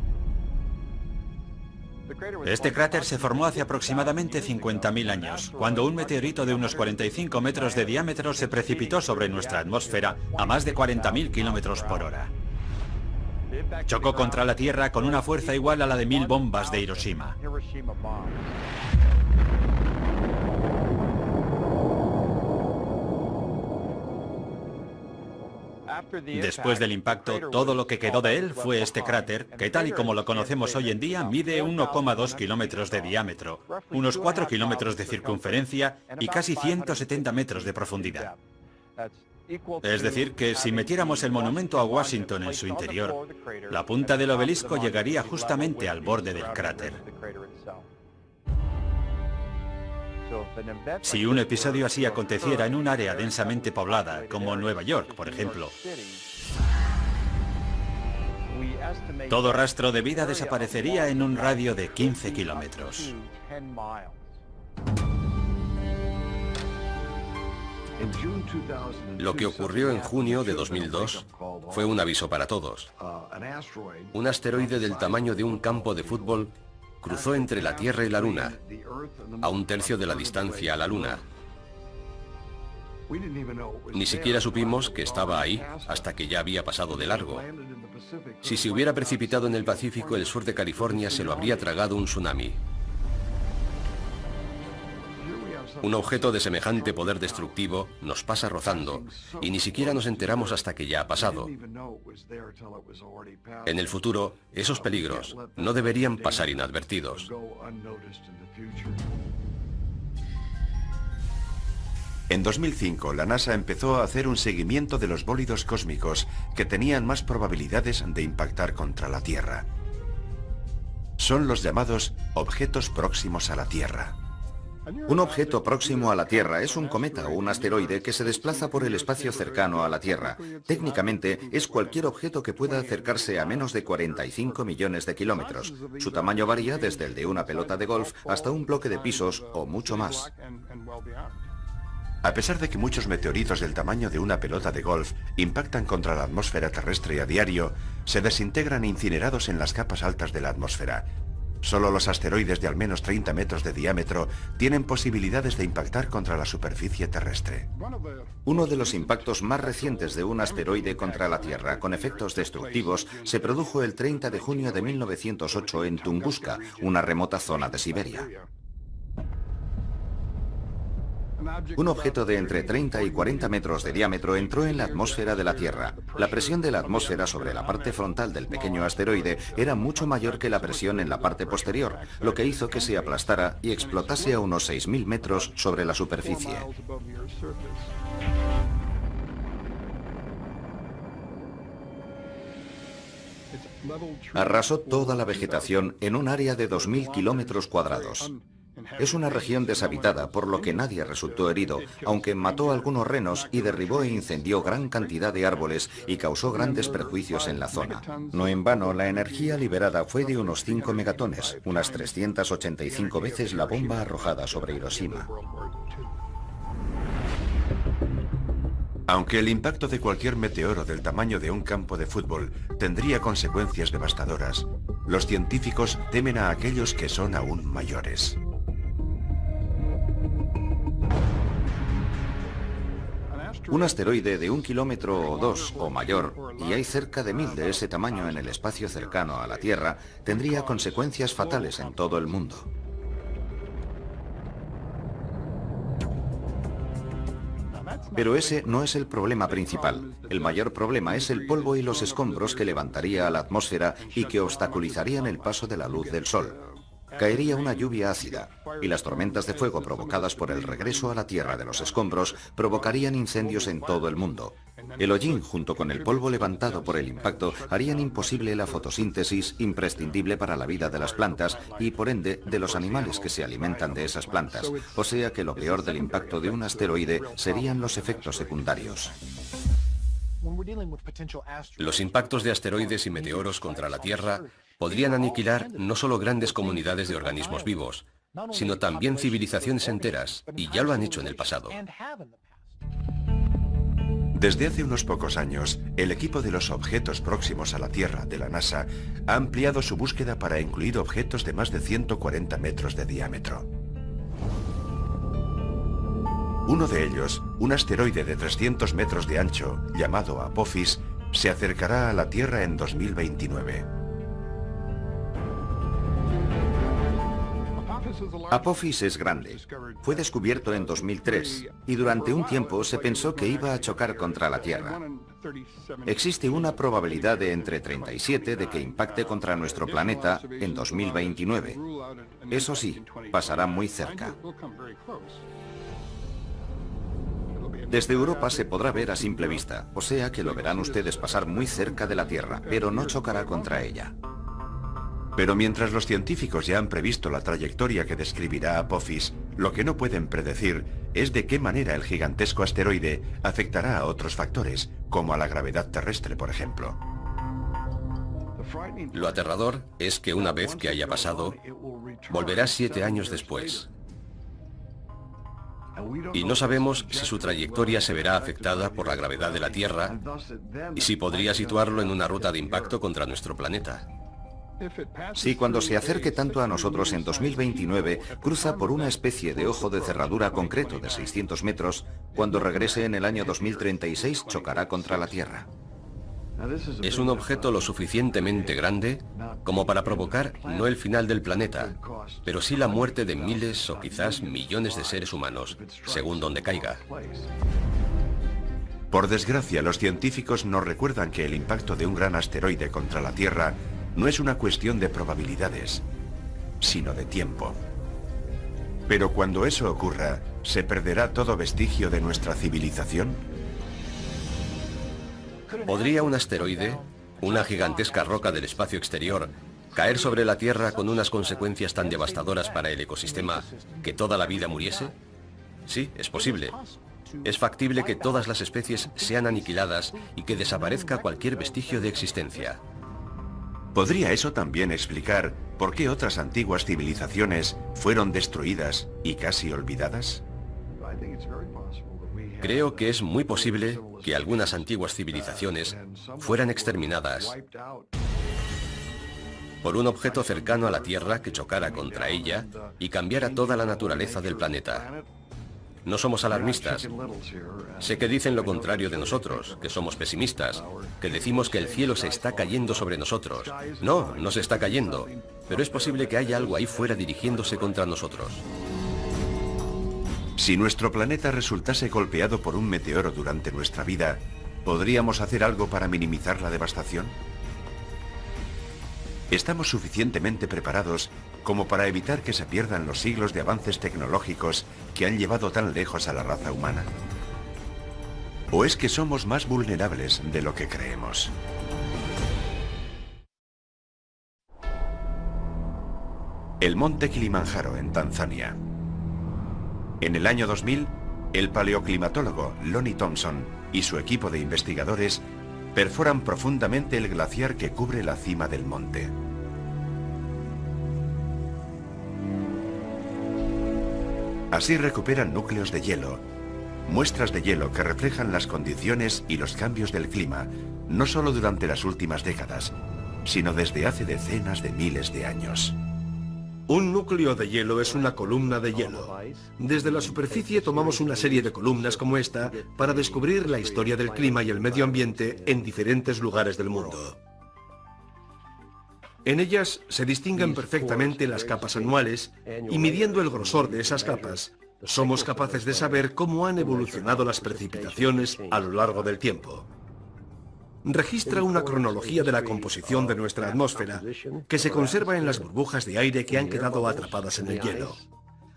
Este cráter se formó hace aproximadamente 50.000 años, cuando un meteorito de unos 45 metros de diámetro se precipitó sobre nuestra atmósfera a más de 40.000 kilómetros por hora. Chocó contra la Tierra con una fuerza igual a la de 1000 bombas de Hiroshima. Después del impacto, todo lo que quedó de él fue este cráter, que tal y como lo conocemos hoy en día, mide 1,2 kilómetros de diámetro, unos 4 kilómetros de circunferencia y casi 170 metros de profundidad. Es decir, que si metiéramos el monumento a Washington en su interior, la punta del obelisco llegaría justamente al borde del cráter. Si un episodio así aconteciera en un área densamente poblada, como Nueva York, por ejemplo, todo rastro de vida desaparecería en un radio de 15 kilómetros. Lo que ocurrió en junio de 2002 fue un aviso para todos. Un asteroide del tamaño de un campo de fútbol cruzó entre la Tierra y la Luna, a 1/3 de la distancia a la Luna. Ni siquiera supimos que estaba ahí hasta que ya había pasado de largo. Si se hubiera precipitado en el Pacífico, el sur de California se lo habría tragado un tsunami. Un objeto de semejante poder destructivo nos pasa rozando y ni siquiera nos enteramos hasta que ya ha pasado. En el futuro, esos peligros no deberían pasar inadvertidos. En 2005, la NASA empezó a hacer un seguimiento de los bólidos cósmicos que tenían más probabilidades de impactar contra la Tierra. Son los llamados objetos próximos a la Tierra. Un objeto próximo a la Tierra es un cometa o un asteroide que se desplaza por el espacio cercano a la Tierra. Técnicamente, es cualquier objeto que pueda acercarse a menos de 45 millones de kilómetros. Su tamaño varía desde el de una pelota de golf hasta un bloque de pisos o mucho más. A pesar de que muchos meteoritos del tamaño de una pelota de golf impactan contra la atmósfera terrestre a diario, se desintegran incinerados en las capas altas de la atmósfera. Solo los asteroides de al menos 30 metros de diámetro tienen posibilidades de impactar contra la superficie terrestre. Uno de los impactos más recientes de un asteroide contra la Tierra con efectos destructivos se produjo el 30 de junio de 1908 en Tunguska, una remota zona de Siberia. Un objeto de entre 30 y 40 metros de diámetro entró en la atmósfera de la Tierra. La presión de la atmósfera sobre la parte frontal del pequeño asteroide era mucho mayor que la presión en la parte posterior, lo que hizo que se aplastara y explotase a unos 6.000 metros sobre la superficie. Arrasó toda la vegetación en un área de 2.000 kilómetros cuadrados. Es una región deshabitada, por lo que nadie resultó herido, aunque mató a algunos renos y derribó e incendió gran cantidad de árboles y causó grandes perjuicios en la zona. No en vano, la energía liberada fue de unos 5 megatones, unas 385 veces la bomba arrojada sobre Hiroshima. Aunque el impacto de cualquier meteoro del tamaño de un campo de fútbol tendría consecuencias devastadoras, los científicos temen a aquellos que son aún mayores. Un asteroide de 1 kilómetro o 2 o mayor, y hay cerca de 1000 de ese tamaño en el espacio cercano a la Tierra, tendría consecuencias fatales en todo el mundo. Pero ese no es el problema principal. El mayor problema es el polvo y los escombros que levantaría a la atmósfera y que obstaculizarían el paso de la luz del Sol. Caería una lluvia ácida, y las tormentas de fuego provocadas por el regreso a la Tierra de los escombros provocarían incendios en todo el mundo. El hollín, junto con el polvo levantado por el impacto, harían imposible la fotosíntesis, imprescindible para la vida de las plantas y, por ende, de los animales que se alimentan de esas plantas. O sea que lo peor del impacto de un asteroide serían los efectos secundarios. Los impactos de asteroides y meteoros contra la Tierra podrían aniquilar no solo grandes comunidades de organismos vivos, sino también civilizaciones enteras, y ya lo han hecho en el pasado. Desde hace unos pocos años, el equipo de los objetos próximos a la Tierra de la NASA ha ampliado su búsqueda para incluir objetos de más de 140 metros de diámetro. Uno de ellos, un asteroide de 300 metros de ancho, llamado Apophis, se acercará a la Tierra en 2029. Apophis es grande. Fue descubierto en 2003 y durante un tiempo se pensó que iba a chocar contra la Tierra. Existe una probabilidad de entre 37 de que impacte contra nuestro planeta en 2029. Eso sí, pasará muy cerca. Desde Europa se podrá ver a simple vista, o sea que lo verán ustedes pasar muy cerca de la Tierra, pero no chocará contra ella. Pero mientras los científicos ya han previsto la trayectoria que describirá Apophis, lo que no pueden predecir es de qué manera el gigantesco asteroide afectará a otros factores, como a la gravedad terrestre, por ejemplo. Lo aterrador es que una vez que haya pasado, volverá 7 años después. Y no sabemos si su trayectoria se verá afectada por la gravedad de la Tierra y si podría situarlo en una ruta de impacto contra nuestro planeta. Si cuando se acerque tanto a nosotros en 2029, cruza por una especie de ojo de cerradura concreto de 600 metros, cuando regrese en el año 2036 chocará contra la Tierra. Es un objeto lo suficientemente grande como para provocar no el final del planeta, pero sí la muerte de miles o quizás millones de seres humanos, según donde caiga. Por desgracia, los científicos nos recuerdan que el impacto de un gran asteroide contra la Tierra no es una cuestión de probabilidades, sino de tiempo. Pero cuando eso ocurra, ¿se perderá todo vestigio de nuestra civilización? ¿Podría un asteroide, una gigantesca roca del espacio exterior, ¿Caer sobre la Tierra con unas consecuencias tan devastadoras para el ecosistema que toda la vida muriese? Sí, es posible. Es factible que todas las especies sean aniquiladas y que desaparezca cualquier vestigio de existencia. ¿Podría eso también explicar por qué otras antiguas civilizaciones fueron destruidas y casi olvidadas? Creo que es muy posible que algunas antiguas civilizaciones fueran exterminadas por un objeto cercano a la Tierra que chocara contra ella y cambiara toda la naturaleza del planeta. No somos alarmistas. Sé que dicen lo contrario de nosotros, que somos pesimistas, que decimos que el cielo se está cayendo sobre nosotros. No, no se está cayendo, pero es posible que haya algo ahí fuera dirigiéndose contra nosotros. Si nuestro planeta resultase golpeado por un meteoro durante nuestra vida, ¿podríamos hacer algo para minimizar la devastación? ¿Estamos suficientemente preparados como para evitar que se pierdan los siglos de avances tecnológicos que han llevado tan lejos a la raza humana? ¿O es que somos más vulnerables de lo que creemos? El monte Kilimanjaro, en Tanzania. En el año 2000, el paleoclimatólogo Lonnie Thompson y su equipo de investigadores perforan profundamente el glaciar que cubre la cima del monte. Así recuperan núcleos de hielo, muestras de hielo que reflejan las condiciones y los cambios del clima, no solo durante las últimas décadas, sino desde hace decenas de miles de años. Un núcleo de hielo es una columna de hielo. Desde la superficie tomamos una serie de columnas como esta para descubrir la historia del clima y el medio ambiente en diferentes lugares del mundo. En ellas se distinguen perfectamente las capas anuales y midiendo el grosor de esas capas, somos capaces de saber cómo han evolucionado las precipitaciones a lo largo del tiempo. Registra una cronología de la composición de nuestra atmósfera que se conserva en las burbujas de aire que han quedado atrapadas en el hielo.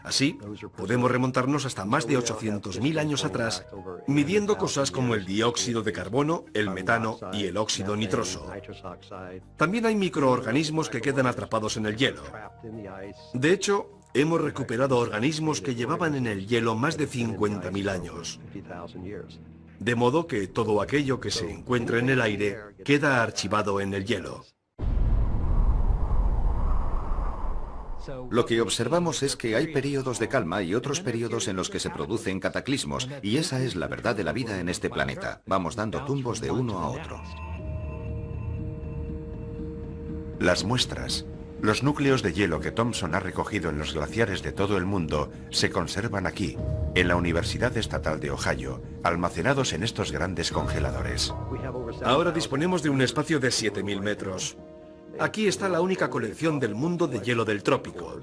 Así, podemos remontarnos hasta más de 800.000 años atrás, midiendo cosas como el dióxido de carbono, el metano y el óxido nitroso. También hay microorganismos que quedan atrapados en el hielo. De hecho, hemos recuperado organismos que llevaban en el hielo más de 50.000 años. De modo que todo aquello que se encuentra en el aire queda archivado en el hielo. Lo que observamos es que hay periodos de calma y otros periodos en los que se producen cataclismos, y esa es la verdad de la vida en este planeta. Vamos dando tumbos de uno a otro. Las muestras, los núcleos de hielo que Thompson ha recogido en los glaciares de todo el mundo, se conservan aquí, en la Universidad Estatal de Ohio, almacenados en estos grandes congeladores. Ahora disponemos de un espacio de 7.000 metros. Aquí está la única colección del mundo de hielo del trópico.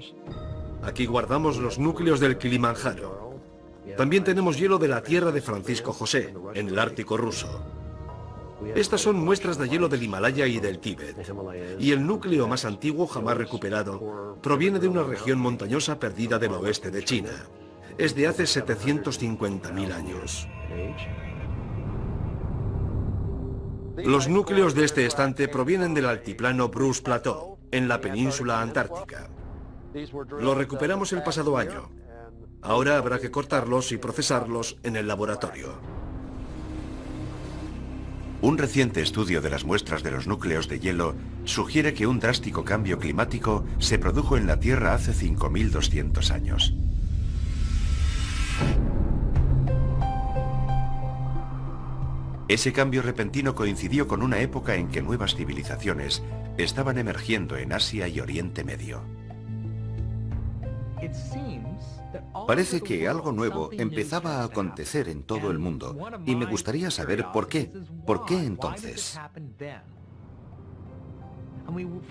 Aquí guardamos los núcleos del Kilimanjaro. También tenemos hielo de la tierra de Francisco José, en el Ártico ruso. Estas son muestras de hielo del Himalaya y del Tíbet. Y el núcleo más antiguo jamás recuperado proviene de una región montañosa perdida del oeste de China. Es de hace 750.000 años. Los núcleos de este estante provienen del altiplano Bruce Plateau, en la península antártica. Los recuperamos el pasado año. Ahora habrá que cortarlos y procesarlos en el laboratorio. Un reciente estudio de las muestras de los núcleos de hielo sugiere que un drástico cambio climático se produjo en la Tierra hace 5.200 años. Ese cambio repentino coincidió con una época en que nuevas civilizaciones estaban emergiendo en Asia y Oriente Medio. Parece que algo nuevo empezaba a acontecer en todo el mundo, y me gustaría saber por qué. ¿Por qué entonces?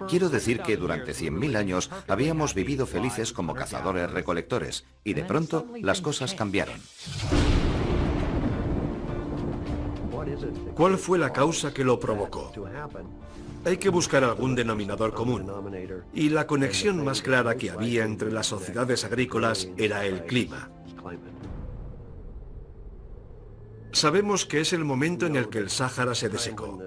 Quiero decir que durante 100.000 años habíamos vivido felices como cazadores-recolectores, y de pronto las cosas cambiaron. ¿Cuál fue la causa que lo provocó? Hay que buscar algún denominador común, y la conexión más clara que había entre las sociedades agrícolas era el clima. Sabemos que es el momento en el que el Sáhara se desecó.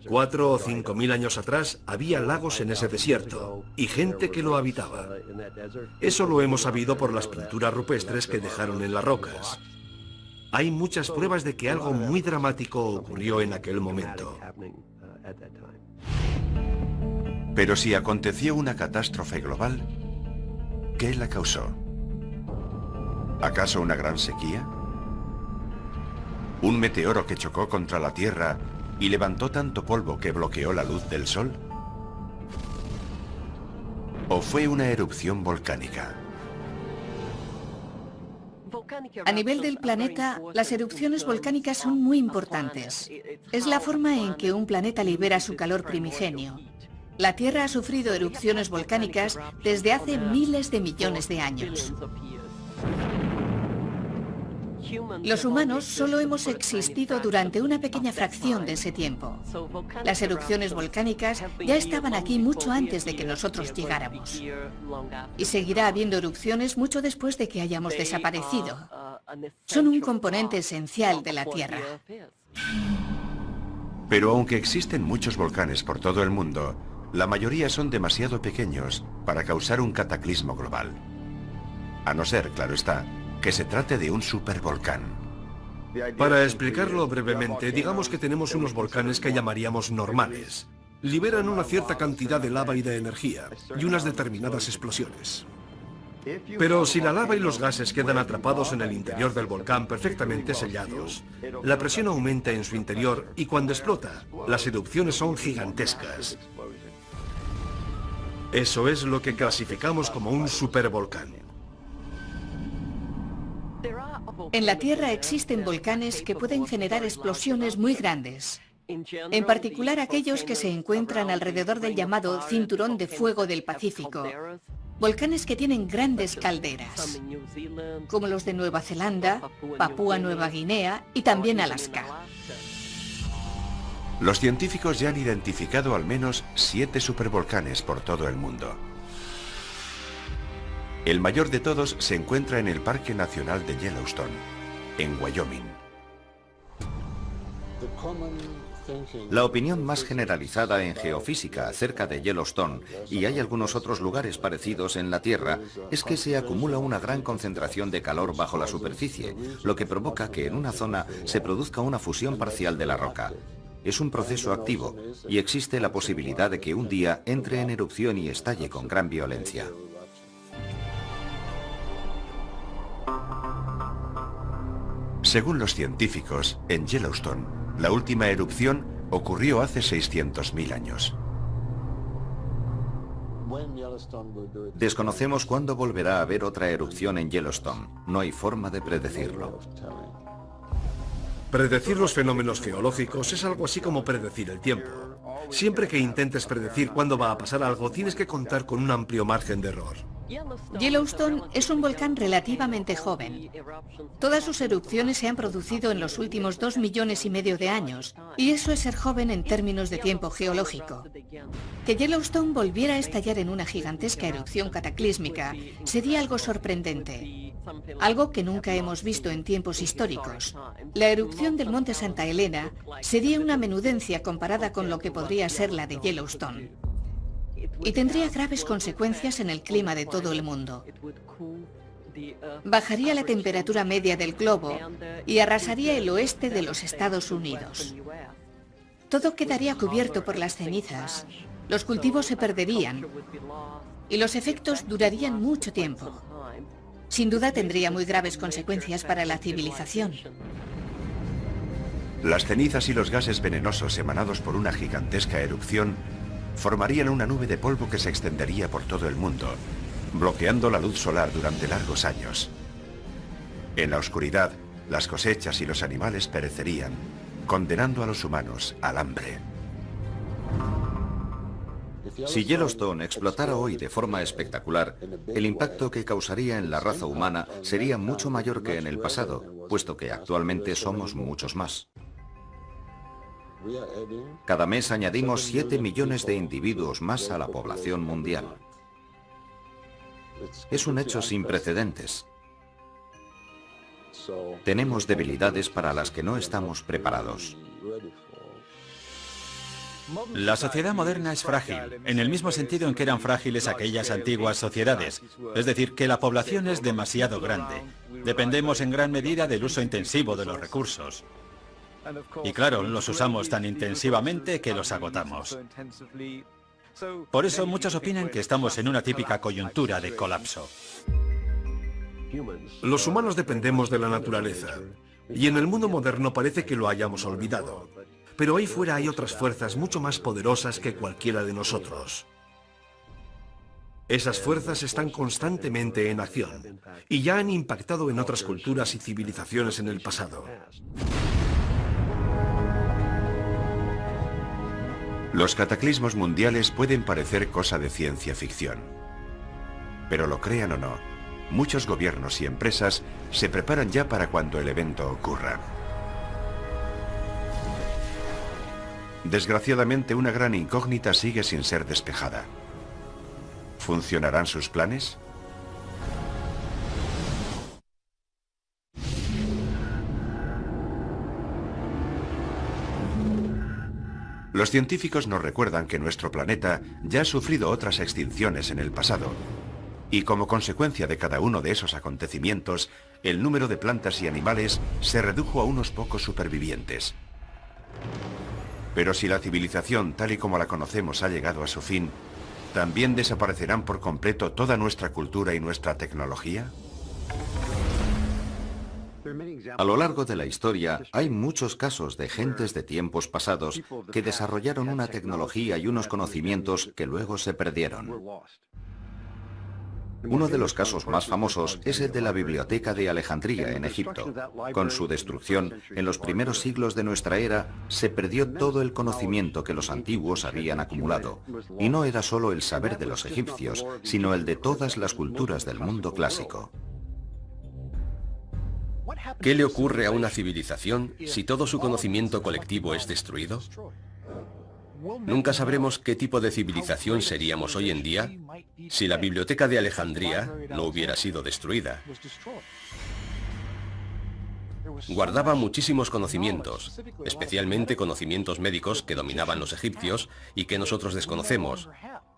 4 o 5 mil años atrás había lagos en ese desierto y gente que lo habitaba. Eso lo hemos sabido por las pinturas rupestres que dejaron en las rocas. Hay muchas pruebas de que algo muy dramático ocurrió en aquel momento. Pero si aconteció una catástrofe global, ¿qué la causó? ¿Acaso una gran sequía? ¿Un meteoro que chocó contra la Tierra y levantó tanto polvo que bloqueó la luz del Sol? ¿O fue una erupción volcánica? A nivel del planeta, las erupciones volcánicas son muy importantes. Es la forma en que un planeta libera su calor primigenio. La Tierra ha sufrido erupciones volcánicas desde hace miles de millones de años. Los humanos solo hemos existido durante una pequeña fracción de ese tiempo. Las erupciones volcánicas ya estaban aquí mucho antes de que nosotros llegáramos. Y seguirá habiendo erupciones mucho después de que hayamos desaparecido. Son un componente esencial de la Tierra. Pero aunque existen muchos volcanes por todo el mundo, la mayoría son demasiado pequeños para causar un cataclismo global. A no ser, claro está, que se trate de un supervolcán. Para explicarlo brevemente, digamos que tenemos unos volcanes que llamaríamos normales. Liberan una cierta cantidad de lava y de energía, y unas determinadas explosiones. Pero si la lava y los gases quedan atrapados en el interior del volcán perfectamente sellados, la presión aumenta en su interior y cuando explota, las erupciones son gigantescas. Eso es lo que clasificamos como un supervolcán. En la Tierra existen volcanes que pueden generar explosiones muy grandes. En particular aquellos que se encuentran alrededor del llamado Cinturón de Fuego del Pacífico. Volcanes que tienen grandes calderas, como los de Nueva Zelanda, Papúa Nueva Guinea y también Alaska. Los científicos ya han identificado al menos 7 supervolcanes por todo el mundo. El mayor de todos se encuentra en el Parque Nacional de Yellowstone, en Wyoming. La opinión más generalizada en geofísica acerca de Yellowstone, y hay algunos otros lugares parecidos en la Tierra, es que se acumula una gran concentración de calor bajo la superficie, lo que provoca que en una zona se produzca una fusión parcial de la roca. Es un proceso activo, y existe la posibilidad de que un día entre en erupción y estalle con gran violencia. Según los científicos, en Yellowstone, la última erupción ocurrió hace 600.000 años. Desconocemos cuándo volverá a haber otra erupción en Yellowstone. No hay forma de predecirlo. Predecir los fenómenos geológicos es algo así como predecir el tiempo. Siempre que intentes predecir cuándo va a pasar algo, tienes que contar con un amplio margen de error. Yellowstone es un volcán relativamente joven. Todas sus erupciones se han producido en los últimos 2,5 millones de años, y eso es ser joven en términos de tiempo geológico. Que Yellowstone volviera a estallar en una gigantesca erupción cataclísmica sería algo sorprendente, algo que nunca hemos visto en tiempos históricos. La erupción del monte Santa Elena sería una menudencia comparada con lo que podría ser la de Yellowstone. Y tendría graves consecuencias en el clima de todo el mundo. Bajaría la temperatura media del globo y arrasaría el oeste de los Estados Unidos. Todo quedaría cubierto por las cenizas, los cultivos se perderían y los efectos durarían mucho tiempo. Sin duda tendría muy graves consecuencias para la civilización. Las cenizas y los gases venenosos emanados por una gigantesca erupción formarían una nube de polvo que se extendería por todo el mundo, bloqueando la luz solar durante largos años. En la oscuridad, las cosechas y los animales perecerían, condenando a los humanos al hambre. Si Yellowstone explotara hoy de forma espectacular, el impacto que causaría en la raza humana sería mucho mayor que en el pasado, puesto que actualmente somos muchos más. Cada mes añadimos 7 millones de individuos más a la población mundial. Es un hecho sin precedentes. Tenemos debilidades para las que no estamos preparados. La sociedad moderna es frágil, en el mismo sentido en que eran frágiles aquellas antiguas sociedades. Es decir, que la población es demasiado grande. Dependemos en gran medida del uso intensivo de los recursos. Y claro, los usamos tan intensivamente que los agotamos. Por eso muchos opinan que estamos en una típica coyuntura de colapso. Los humanos dependemos de la naturaleza, y en el mundo moderno parece que lo hayamos olvidado. Pero ahí fuera hay otras fuerzas mucho más poderosas que cualquiera de nosotros. Esas fuerzas están constantemente en acción, y ya han impactado en otras culturas y civilizaciones en el pasado. Los cataclismos mundiales pueden parecer cosa de ciencia ficción. Pero lo crean o no, muchos gobiernos y empresas se preparan ya para cuando el evento ocurra. Desgraciadamente, una gran incógnita sigue sin ser despejada. ¿Funcionarán sus planes? Los científicos nos recuerdan que nuestro planeta ya ha sufrido otras extinciones en el pasado, y como consecuencia de cada uno de esos acontecimientos, el número de plantas y animales se redujo a unos pocos supervivientes. Pero si la civilización tal y como la conocemos ha llegado a su fin, ¿también desaparecerán por completo toda nuestra cultura y nuestra tecnología? A lo largo de la historia hay muchos casos de gentes de tiempos pasados que desarrollaron una tecnología y unos conocimientos que luego se perdieron. Uno de los casos más famosos es el de la Biblioteca de Alejandría en Egipto. Con su destrucción, en los primeros siglos de nuestra era, se perdió todo el conocimiento que los antiguos habían acumulado. Y no era solo el saber de los egipcios, sino el de todas las culturas del mundo clásico. ¿Qué le ocurre a una civilización si todo su conocimiento colectivo es destruido? Nunca sabremos qué tipo de civilización seríamos hoy en día si la Biblioteca de Alejandría no hubiera sido destruida. Guardaba muchísimos conocimientos, especialmente conocimientos médicos que dominaban los egipcios y que nosotros desconocemos.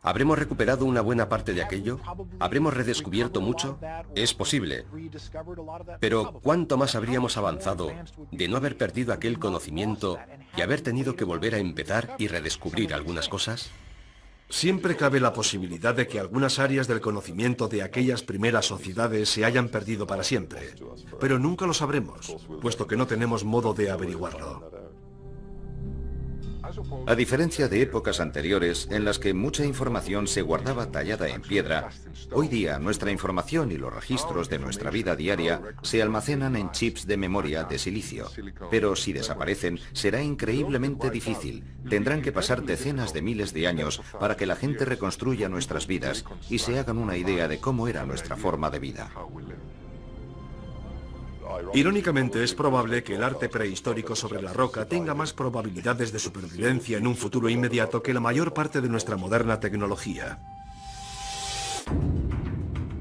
¿Habremos recuperado una buena parte de aquello? ¿Habremos redescubierto mucho? Es posible. Pero ¿cuánto más habríamos avanzado de no haber perdido aquel conocimiento y haber tenido que volver a empezar y redescubrir algunas cosas? Siempre cabe la posibilidad de que algunas áreas del conocimiento de aquellas primeras sociedades se hayan perdido para siempre, pero nunca lo sabremos, puesto que no tenemos modo de averiguarlo. A diferencia de épocas anteriores en las que mucha información se guardaba tallada en piedra, hoy día nuestra información y los registros de nuestra vida diaria se almacenan en chips de memoria de silicio. Pero si desaparecen, será increíblemente difícil. Tendrán que pasar decenas de miles de años para que la gente reconstruya nuestras vidas y se hagan una idea de cómo era nuestra forma de vida. Irónicamente, es probable que el arte prehistórico sobre la roca tenga más probabilidades de supervivencia en un futuro inmediato que la mayor parte de nuestra moderna tecnología.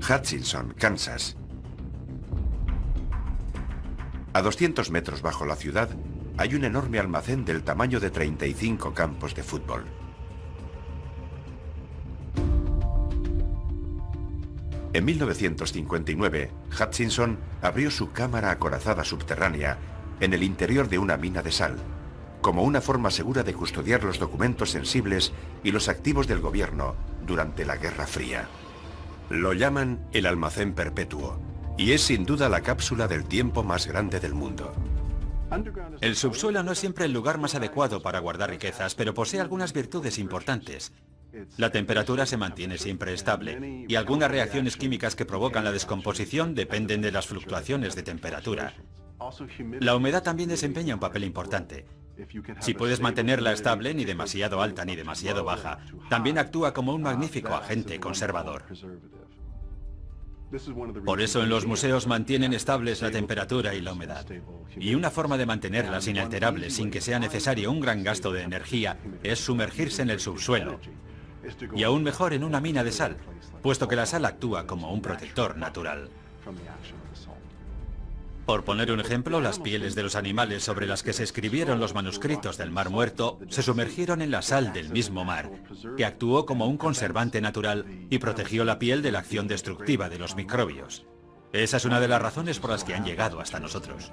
Hutchinson, Kansas. A 200 metros bajo la ciudad hay un enorme almacén del tamaño de 35 campos de fútbol. En 1959, Hutchinson abrió su cámara acorazada subterránea en el interior de una mina de sal, como una forma segura de custodiar los documentos sensibles y los activos del gobierno durante la Guerra Fría. Lo llaman el almacén perpetuo, y es sin duda la cápsula del tiempo más grande del mundo. El subsuelo no es siempre el lugar más adecuado para guardar riquezas, pero posee algunas virtudes importantes. La temperatura se mantiene siempre estable y algunas reacciones químicas que provocan la descomposición dependen de las fluctuaciones de temperatura. La humedad también desempeña un papel importante. Si puedes mantenerla estable, ni demasiado alta ni demasiado baja, también actúa como un magnífico agente conservador. Por eso en los museos mantienen estables la temperatura y la humedad. Y una forma de mantenerlas inalterables sin que sea necesario un gran gasto de energía es sumergirse en el subsuelo. Y aún mejor en una mina de sal, puesto que la sal actúa como un protector natural. Por poner un ejemplo, las pieles de los animales sobre las que se escribieron los manuscritos del Mar Muerto se sumergieron en la sal del mismo mar, que actuó como un conservante natural y protegió la piel de la acción destructiva de los microbios. Esa es una de las razones por las que han llegado hasta nosotros.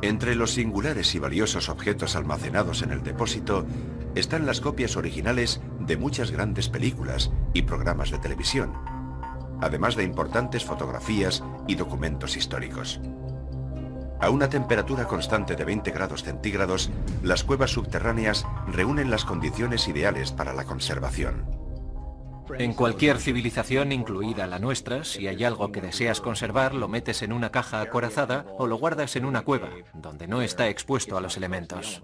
Entre los singulares y valiosos objetos almacenados en el depósito están las copias originales de muchas grandes películas y programas de televisión, además de importantes fotografías y documentos históricos. A una temperatura constante de 20 grados centígrados, las cuevas subterráneas reúnen las condiciones ideales para la conservación. En cualquier civilización, incluida la nuestra, si hay algo que deseas conservar, lo metes en una caja acorazada o lo guardas en una cueva, donde no está expuesto a los elementos.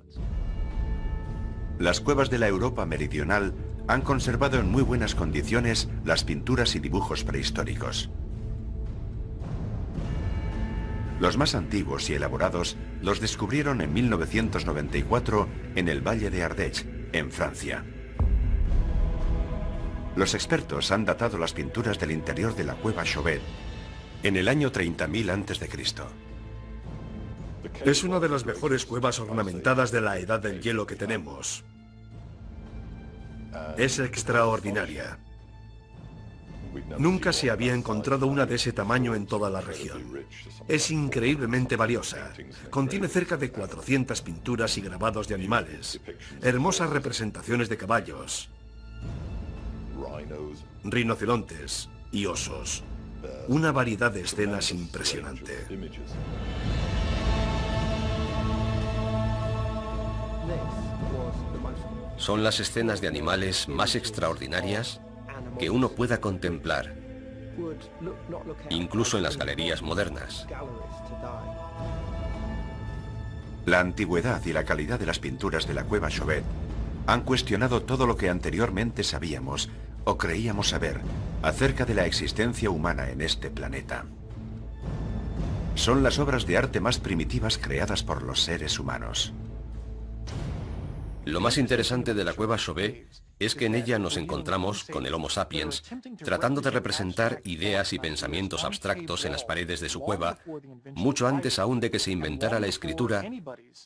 Las cuevas de la Europa meridional han conservado en muy buenas condiciones las pinturas y dibujos prehistóricos. Los más antiguos y elaborados los descubrieron en 1994 en el Valle de Ardèche, en Francia. Los expertos han datado las pinturas del interior de la cueva Chauvet en el año 30.000 a.C. Es una de las mejores cuevas ornamentadas de la Edad del Hielo que tenemos. Es extraordinaria. Nunca se había encontrado una de ese tamaño en toda la región. Es increíblemente valiosa. Contiene cerca de 400 pinturas y grabados de animales, hermosas representaciones de caballos, rinocerontes y osos. Una variedad de escenas impresionante. Son las escenas de animales más extraordinarias que uno pueda contemplar, incluso en las galerías modernas. La antigüedad y la calidad de las pinturas de la cueva Chauvet han cuestionado todo lo que anteriormente sabíamos o creíamos saber acerca de la existencia humana en este planeta. Son las obras de arte más primitivas creadas por los seres humanos. Lo más interesante de la cueva Chauvet es que en ella nos encontramos con el Homo sapiens tratando de representar ideas y pensamientos abstractos en las paredes de su cueva, mucho antes aún de que se inventara la escritura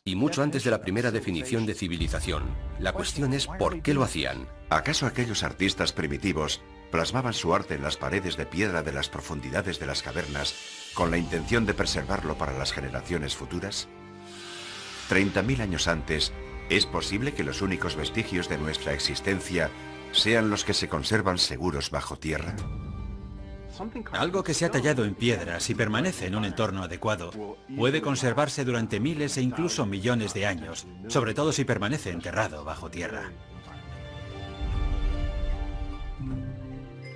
y mucho antes de la primera definición de civilización. La cuestión es ¿por qué lo hacían? ¿Acaso aquellos artistas primitivos plasmaban su arte en las paredes de piedra de las profundidades de las cavernas con la intención de preservarlo para las generaciones futuras? 30.000 años antes, ¿es posible que los únicos vestigios de nuestra existencia sean los que se conservan seguros bajo tierra? Algo que se ha tallado en piedras y permanece en un entorno adecuado puede conservarse durante miles e incluso millones de años, sobre todo si permanece enterrado bajo tierra.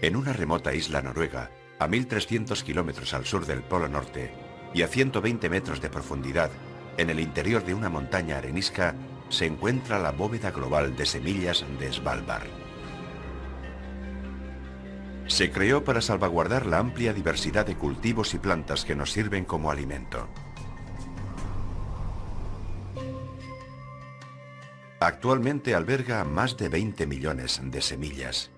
En una remota isla noruega, a 1.300 kilómetros al sur del Polo Norte y a 120 metros de profundidad, en el interior de una montaña arenisca, se encuentra la bóveda global de semillas de Svalbard. Se creó para salvaguardar la amplia diversidad de cultivos y plantas que nos sirven como alimento. Actualmente alberga más de 20 millones de semillas.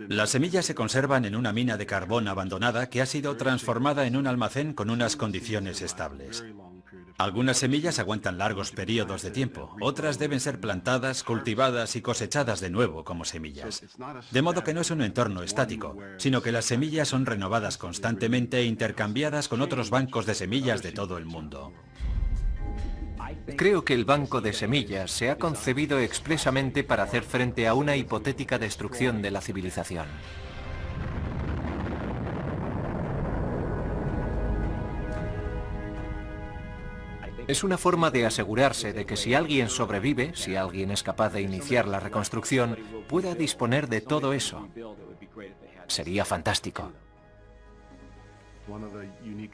Las semillas se conservan en una mina de carbón abandonada que ha sido transformada en un almacén con unas condiciones estables. Algunas semillas aguantan largos periodos de tiempo, otras deben ser plantadas, cultivadas y cosechadas de nuevo como semillas. De modo que no es un entorno estático, sino que las semillas son renovadas constantemente e intercambiadas con otros bancos de semillas de todo el mundo. Creo que el banco de semillas se ha concebido expresamente para hacer frente a una hipotética destrucción de la civilización. Es una forma de asegurarse de que si alguien sobrevive, si alguien es capaz de iniciar la reconstrucción, pueda disponer de todo eso. Sería fantástico.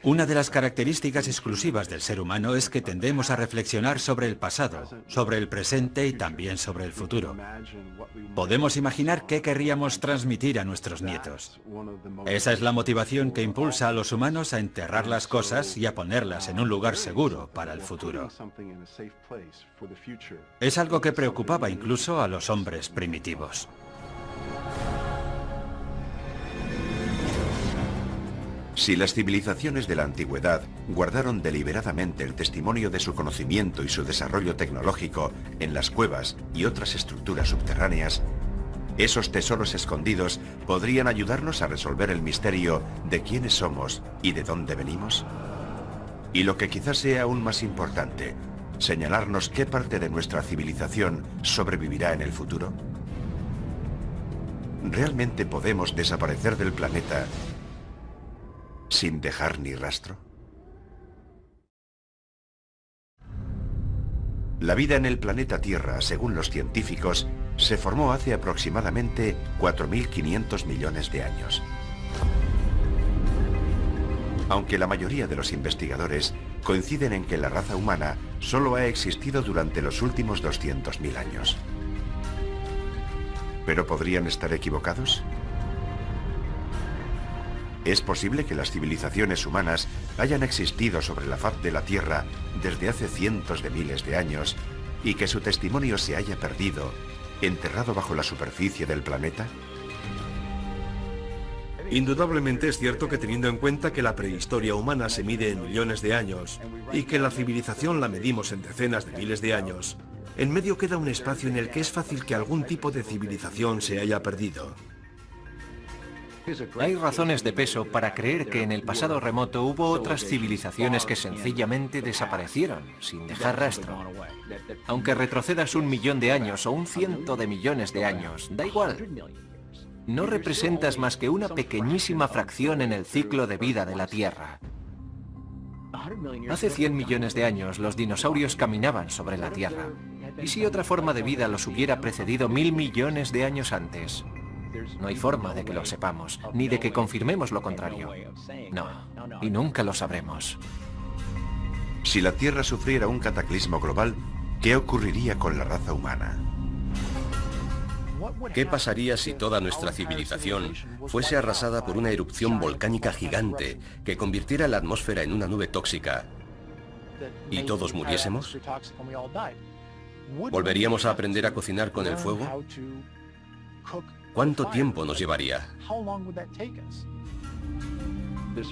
Una de las características exclusivas del ser humano es que tendemos a reflexionar sobre el pasado, sobre el presente y también sobre el futuro. Podemos imaginar qué querríamos transmitir a nuestros nietos. Esa es la motivación que impulsa a los humanos a enterrar las cosas y a ponerlas en un lugar seguro para el futuro. Es algo que preocupaba incluso a los hombres primitivos. Si las civilizaciones de la antigüedad guardaron deliberadamente el testimonio de su conocimiento y su desarrollo tecnológico en las cuevas y otras estructuras subterráneas, esos tesoros escondidos podrían ayudarnos a resolver el misterio de quiénes somos y de dónde venimos. Y lo que quizás sea aún más importante, señalarnos qué parte de nuestra civilización sobrevivirá en el futuro. ¿Realmente podemos desaparecer del planeta sin dejar ni rastro? La vida en el planeta Tierra, según los científicos, se formó hace aproximadamente 4.500 millones de años. Aunque la mayoría de los investigadores coinciden en que la raza humana solo ha existido durante los últimos 200.000 años. ¿Pero podrían estar equivocados? ¿Es posible que las civilizaciones humanas hayan existido sobre la faz de la Tierra desde hace cientos de miles de años y que su testimonio se haya perdido, enterrado bajo la superficie del planeta? Indudablemente es cierto que, teniendo en cuenta que la prehistoria humana se mide en millones de años y que la civilización la medimos en decenas de miles de años, en medio queda un espacio en el que es fácil que algún tipo de civilización se haya perdido. Hay razones de peso para creer que en el pasado remoto hubo otras civilizaciones que sencillamente desaparecieron, sin dejar rastro. Aunque retrocedas 1 millón de años o 100 de millones de años, da igual. No representas más que una pequeñísima fracción en el ciclo de vida de la Tierra. Hace 100 millones de años los dinosaurios caminaban sobre la Tierra. ¿Y si otra forma de vida los hubiera precedido 1000 millones de años antes? No hay forma de que lo sepamos, ni de que confirmemos lo contrario. No, y nunca lo sabremos. Si la Tierra sufriera un cataclismo global, ¿qué ocurriría con la raza humana? ¿Qué pasaría si toda nuestra civilización fuese arrasada por una erupción volcánica gigante que convirtiera la atmósfera en una nube tóxica y todos muriésemos? ¿Volveríamos a aprender a cocinar con el fuego? ¿Cuánto tiempo nos llevaría?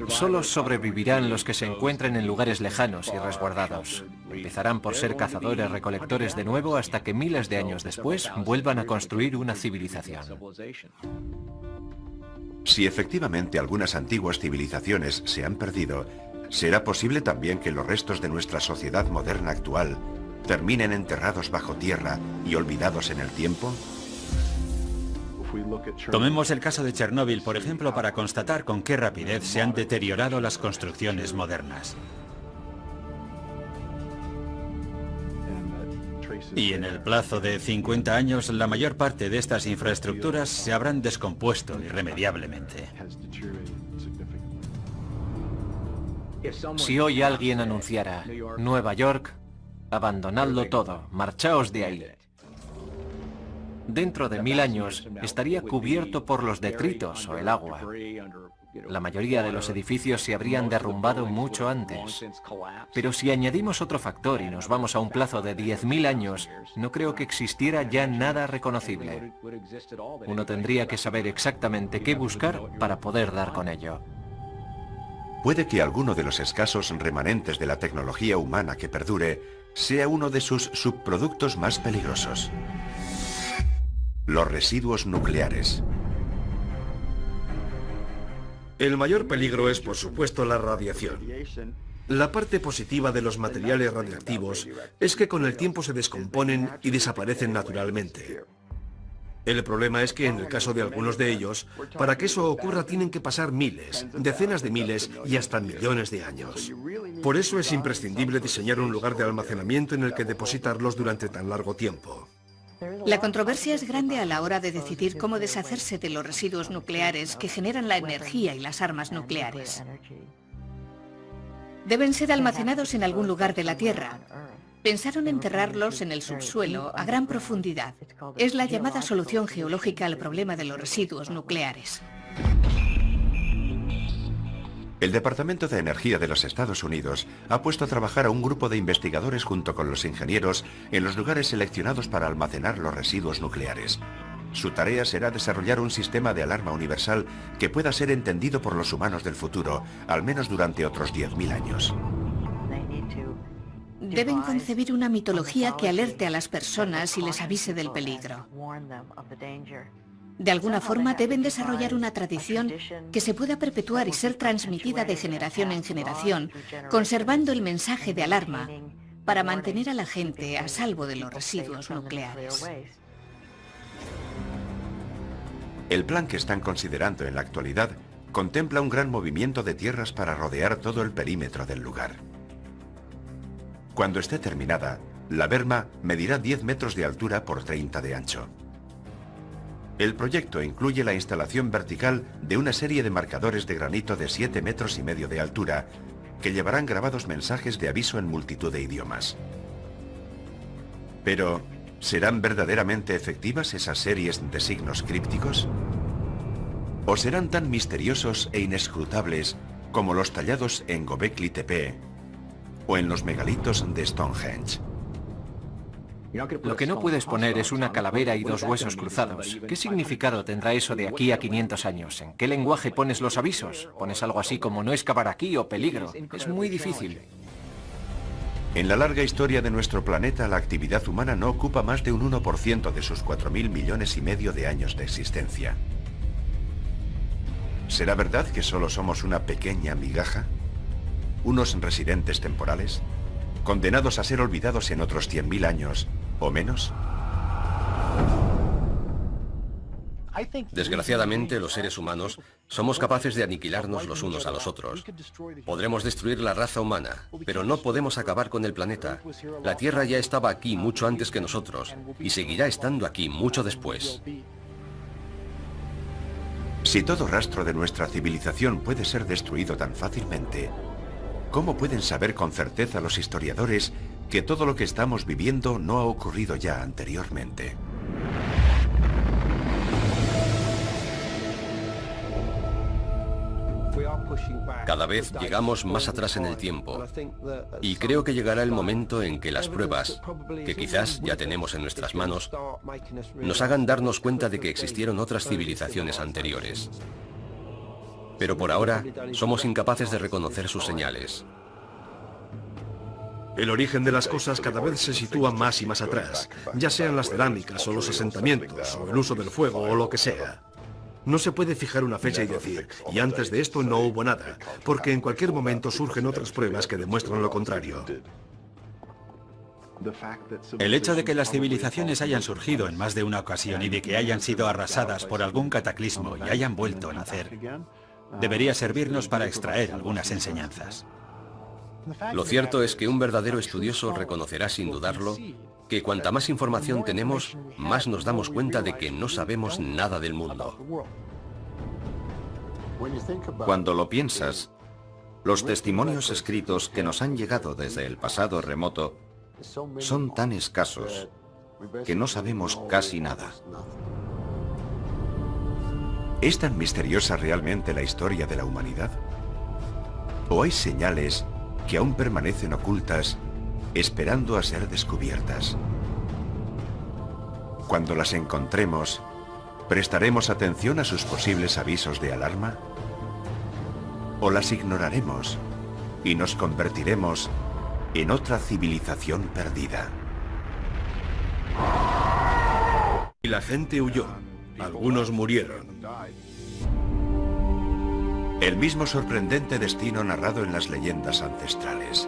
Solo sobrevivirán los que se encuentren en lugares lejanos y resguardados. Empezarán por ser cazadores-recolectores de nuevo hasta que miles de años después vuelvan a construir una civilización. Si efectivamente algunas antiguas civilizaciones se han perdido, ¿será posible también que los restos de nuestra sociedad moderna actual terminen enterrados bajo tierra y olvidados en el tiempo? Tomemos el caso de Chernóbil, por ejemplo, para constatar con qué rapidez se han deteriorado las construcciones modernas. Y en el plazo de 50 años, la mayor parte de estas infraestructuras se habrán descompuesto irremediablemente. Si hoy alguien anunciara, Nueva York, abandonadlo todo, marchaos de ahí. Dentro de 1000 años estaría cubierto por los detritos o el agua. La mayoría de los edificios se habrían derrumbado mucho antes. Pero si añadimos otro factor y nos vamos a un plazo de 10.000 años, no creo que existiera ya nada reconocible. Uno tendría que saber exactamente qué buscar para poder dar con ello. Puede que alguno de los escasos remanentes de la tecnología humana que perdure sea uno de sus subproductos más peligrosos: los residuos nucleares. El mayor peligro es, por supuesto, la radiación. La parte positiva de los materiales radiactivos es que con el tiempo se descomponen y desaparecen naturalmente. El problema es que en el caso de algunos de ellos, para que eso ocurra tienen que pasar miles, decenas de miles y hasta millones de años. Por eso es imprescindible diseñar un lugar de almacenamiento en el que depositarlos durante tan largo tiempo. La controversia es grande a la hora de decidir cómo deshacerse de los residuos nucleares que generan la energía y las armas nucleares. Deben ser almacenados en algún lugar de la Tierra. Pensaron enterrarlos en el subsuelo a gran profundidad. Es la llamada solución geológica al problema de los residuos nucleares. El Departamento de Energía de los Estados Unidos ha puesto a trabajar a un grupo de investigadores junto con los ingenieros en los lugares seleccionados para almacenar los residuos nucleares. Su tarea será desarrollar un sistema de alarma universal que pueda ser entendido por los humanos del futuro, al menos durante otros 10.000 años. Deben concebir una mitología que alerte a las personas y les avise del peligro. De alguna forma deben desarrollar una tradición que se pueda perpetuar y ser transmitida de generación en generación, conservando el mensaje de alarma para mantener a la gente a salvo de los residuos nucleares. El plan que están considerando en la actualidad contempla un gran movimiento de tierras para rodear todo el perímetro del lugar. Cuando esté terminada, la berma medirá 10 metros de altura por 30 de ancho. El proyecto incluye la instalación vertical de una serie de marcadores de granito de 7,5 metros de altura que llevarán grabados mensajes de aviso en multitud de idiomas. Pero, ¿serán verdaderamente efectivas esas series de signos crípticos? ¿O serán tan misteriosos e inescrutables como los tallados en Göbekli Tepe o en los megalitos de Stonehenge? Lo que no puedes poner es una calavera y 2 huesos cruzados. ¿Qué significado tendrá eso de aquí a 500 años? ¿En qué lenguaje pones los avisos? ¿Pones algo así como no excavar aquí o peligro? Es muy difícil. En la larga historia de nuestro planeta, la actividad humana no ocupa más de un 1% de sus 4.000 millones y medio de años de existencia. ¿Será verdad que solo somos una pequeña migaja? ¿Unos residentes temporales? ¿Condenados a ser olvidados en otros 100.000 años o menos? Desgraciadamente, los seres humanos somos capaces de aniquilarnos los unos a los otros. Podremos destruir la raza humana, pero no podemos acabar con el planeta. La Tierra ya estaba aquí mucho antes que nosotros y seguirá estando aquí mucho después. Si todo rastro de nuestra civilización puede ser destruido tan fácilmente, ¿cómo pueden saber con certeza los historiadores que todo lo que estamos viviendo no ha ocurrido ya anteriormente? Cada vez llegamos más atrás en el tiempo y creo que llegará el momento en que las pruebas, que quizás ya tenemos en nuestras manos, nos hagan darnos cuenta de que existieron otras civilizaciones anteriores. Pero por ahora somos incapaces de reconocer sus señales. El origen de las cosas cada vez se sitúa más y más atrás, ya sean las cerámicas o los asentamientos o el uso del fuego o lo que sea. No se puede fijar una fecha y decir, y antes de esto no hubo nada, porque en cualquier momento surgen otras pruebas que demuestran lo contrario. El hecho de que las civilizaciones hayan surgido en más de una ocasión y de que hayan sido arrasadas por algún cataclismo y hayan vuelto a nacer, debería servirnos para extraer algunas enseñanzas. Lo cierto es que un verdadero estudioso reconocerá sin dudarlo que cuanta más información tenemos, más nos damos cuenta de que no sabemos nada del mundo. Cuando lo piensas, los testimonios escritos que nos han llegado desde el pasado remoto son tan escasos que no sabemos casi nada. ¿Es tan misteriosa realmente la historia de la humanidad? ¿O hay señales que aún permanecen ocultas, esperando a ser descubiertas? Cuando las encontremos, ¿prestaremos atención a sus posibles avisos de alarma? ¿O las ignoraremos y nos convertiremos en otra civilización perdida? Y la gente huyó. Algunos murieron. El mismo sorprendente destino narrado en las leyendas ancestrales.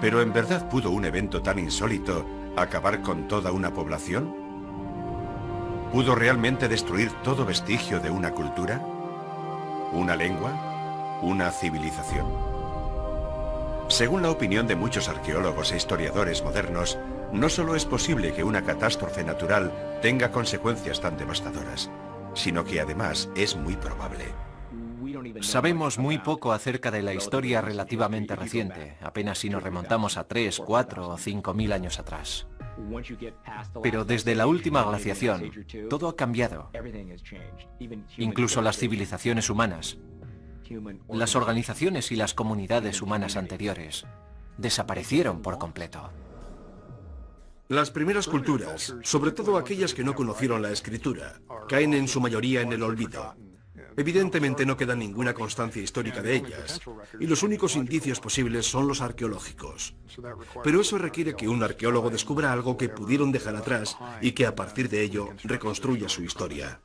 ¿Pero en verdad pudo un evento tan insólito acabar con toda una población? ¿Pudo realmente destruir todo vestigio de una cultura? ¿Una lengua? ¿Una civilización? Según la opinión de muchos arqueólogos e historiadores modernos, no solo es posible que una catástrofe natural tenga consecuencias tan devastadoras, sino que además es muy probable. Sabemos muy poco acerca de la historia relativamente reciente, apenas si nos remontamos a 3, 4 o 5.000 años atrás. Pero desde la última glaciación, todo ha cambiado. Incluso las civilizaciones humanas, las organizaciones y las comunidades humanas anteriores, desaparecieron por completo. Las primeras culturas, sobre todo aquellas que no conocieron la escritura, caen en su mayoría en el olvido. Evidentemente no queda ninguna constancia histórica de ellas, y los únicos indicios posibles son los arqueológicos. Pero eso requiere que un arqueólogo descubra algo que pudieron dejar atrás y que a partir de ello reconstruya su historia.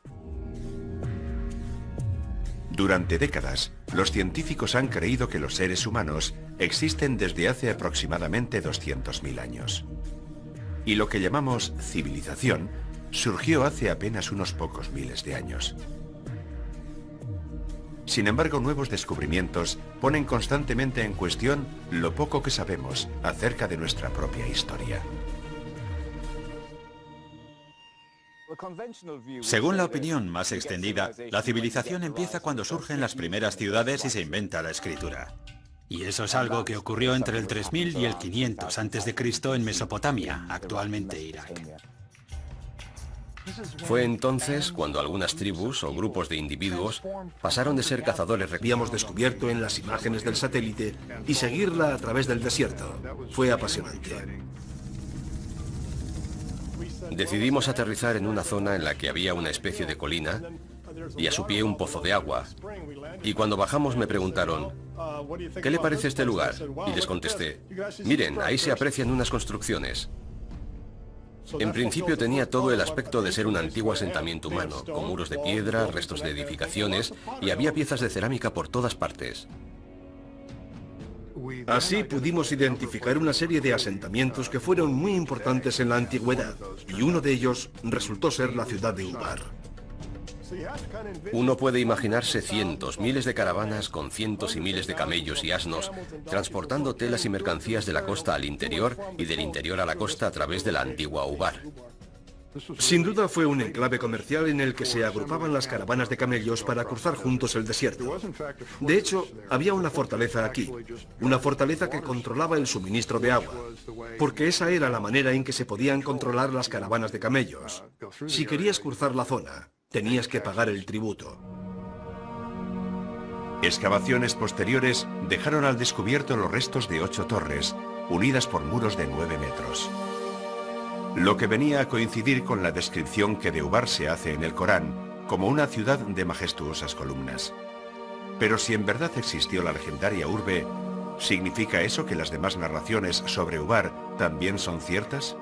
Durante décadas, los científicos han creído que los seres humanos existen desde hace aproximadamente 200.000 años. Y lo que llamamos civilización surgió hace apenas unos pocos miles de años. Sin embargo, nuevos descubrimientos ponen constantemente en cuestión lo poco que sabemos acerca de nuestra propia historia. Según la opinión más extendida, la civilización empieza cuando surgen las primeras ciudades y se inventa la escritura. Y eso es algo que ocurrió entre el 3000 y el 500 a.C. en Mesopotamia, actualmente Irak. Fue entonces cuando algunas tribus o grupos de individuos pasaron de ser cazadores. Habíamos descubierto en las imágenes del satélite y seguirla a través del desierto. Fue apasionante. Decidimos aterrizar en una zona en la que había una especie de colina y a su pie un pozo de agua. Y cuando bajamos me preguntaron, ¿qué le parece este lugar? Y les contesté, miren, ahí se aprecian unas construcciones. En principio tenía todo el aspecto de ser un antiguo asentamiento humano, con muros de piedra, restos de edificaciones, y había piezas de cerámica por todas partes. Así pudimos identificar una serie de asentamientos que fueron muy importantes en la antigüedad, y uno de ellos resultó ser la ciudad de Ubar. Uno puede imaginarse cientos, miles de caravanas con cientos y miles de camellos y asnos, transportando telas y mercancías de la costa al interior y del interior a la costa a través de la antigua Ubar. Sin duda fue un enclave comercial en el que se agrupaban las caravanas de camellos para cruzar juntos el desierto. De hecho, había una fortaleza aquí, una fortaleza que controlaba el suministro de agua, porque esa era la manera en que se podían controlar las caravanas de camellos. Si querías cruzar la zona, tenías que pagar el tributo. Excavaciones posteriores dejaron al descubierto los restos de 8 torres, unidas por muros de 9 metros. Lo que venía a coincidir con la descripción que de Ubar se hace en el Corán, como una ciudad de majestuosas columnas. Pero si en verdad existió la legendaria urbe, ¿significa eso que las demás narraciones sobre Ubar también son ciertas?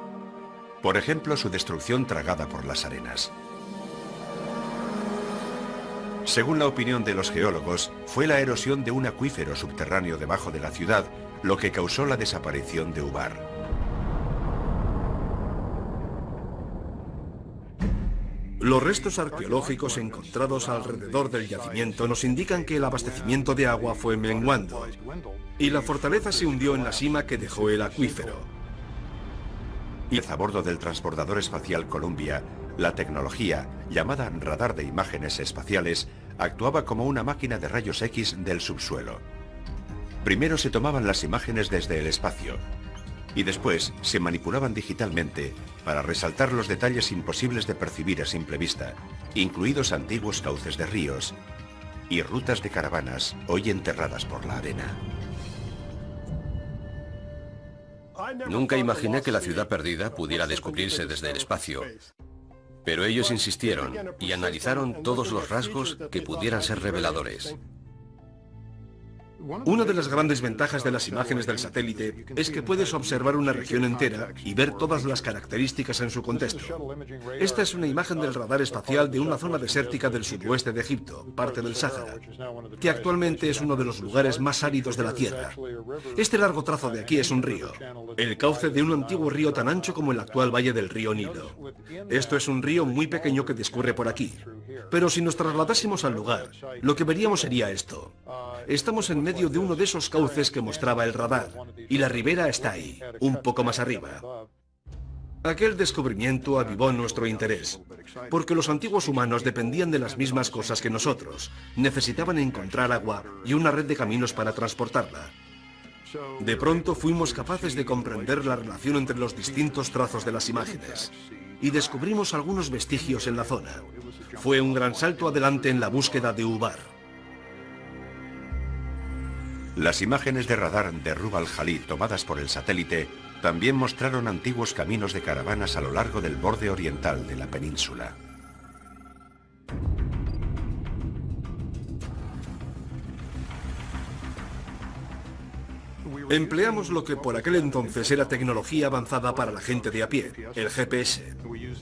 Por ejemplo, su destrucción tragada por las arenas. Según la opinión de los geólogos, fue la erosión de un acuífero subterráneo debajo de la ciudad lo que causó la desaparición de Ubar. Los restos arqueológicos encontrados alrededor del yacimiento nos indican que el abastecimiento de agua fue menguando y la fortaleza se hundió en la sima que dejó el acuífero. Y a bordo del transbordador espacial Columbia, la tecnología, llamada radar de imágenes espaciales, actuaba como una máquina de rayos X del subsuelo. Primero se tomaban las imágenes desde el espacio y después se manipulaban digitalmente para resaltar los detalles imposibles de percibir a simple vista, incluidos antiguos cauces de ríos y rutas de caravanas hoy enterradas por la arena. Nunca imaginé que la ciudad perdida pudiera descubrirse desde el espacio, pero ellos insistieron y analizaron todos los rasgos que pudieran ser reveladores. Una de las grandes ventajas de las imágenes del satélite es que puedes observar una región entera y ver todas las características en su contexto. Esta es una imagen del radar espacial de una zona desértica del sudoeste de Egipto, parte del Sáhara, que actualmente es uno de los lugares más áridos de la Tierra. Este largo trazo de aquí es un río, el cauce de un antiguo río tan ancho como el actual valle del río Nilo. Esto es un río muy pequeño que discurre por aquí. Pero si nos trasladásemos al lugar, lo que veríamos sería esto. Estamos en medio de uno de esos cauces que mostraba el radar, y la ribera está ahí, un poco más arriba. Aquel descubrimiento avivó nuestro interés, porque los antiguos humanos dependían de las mismas cosas que nosotros. Necesitaban encontrar agua y una red de caminos para transportarla. De pronto fuimos capaces de comprender la relación entre los distintos trazos de las imágenes, y descubrimos algunos vestigios en la zona. Fue un gran salto adelante en la búsqueda de Ubar. Las imágenes de radar de Rub al-Khali tomadas por el satélite también mostraron antiguos caminos de caravanas a lo largo del borde oriental de la península. Empleamos lo que por aquel entonces era tecnología avanzada para la gente de a pie, el GPS,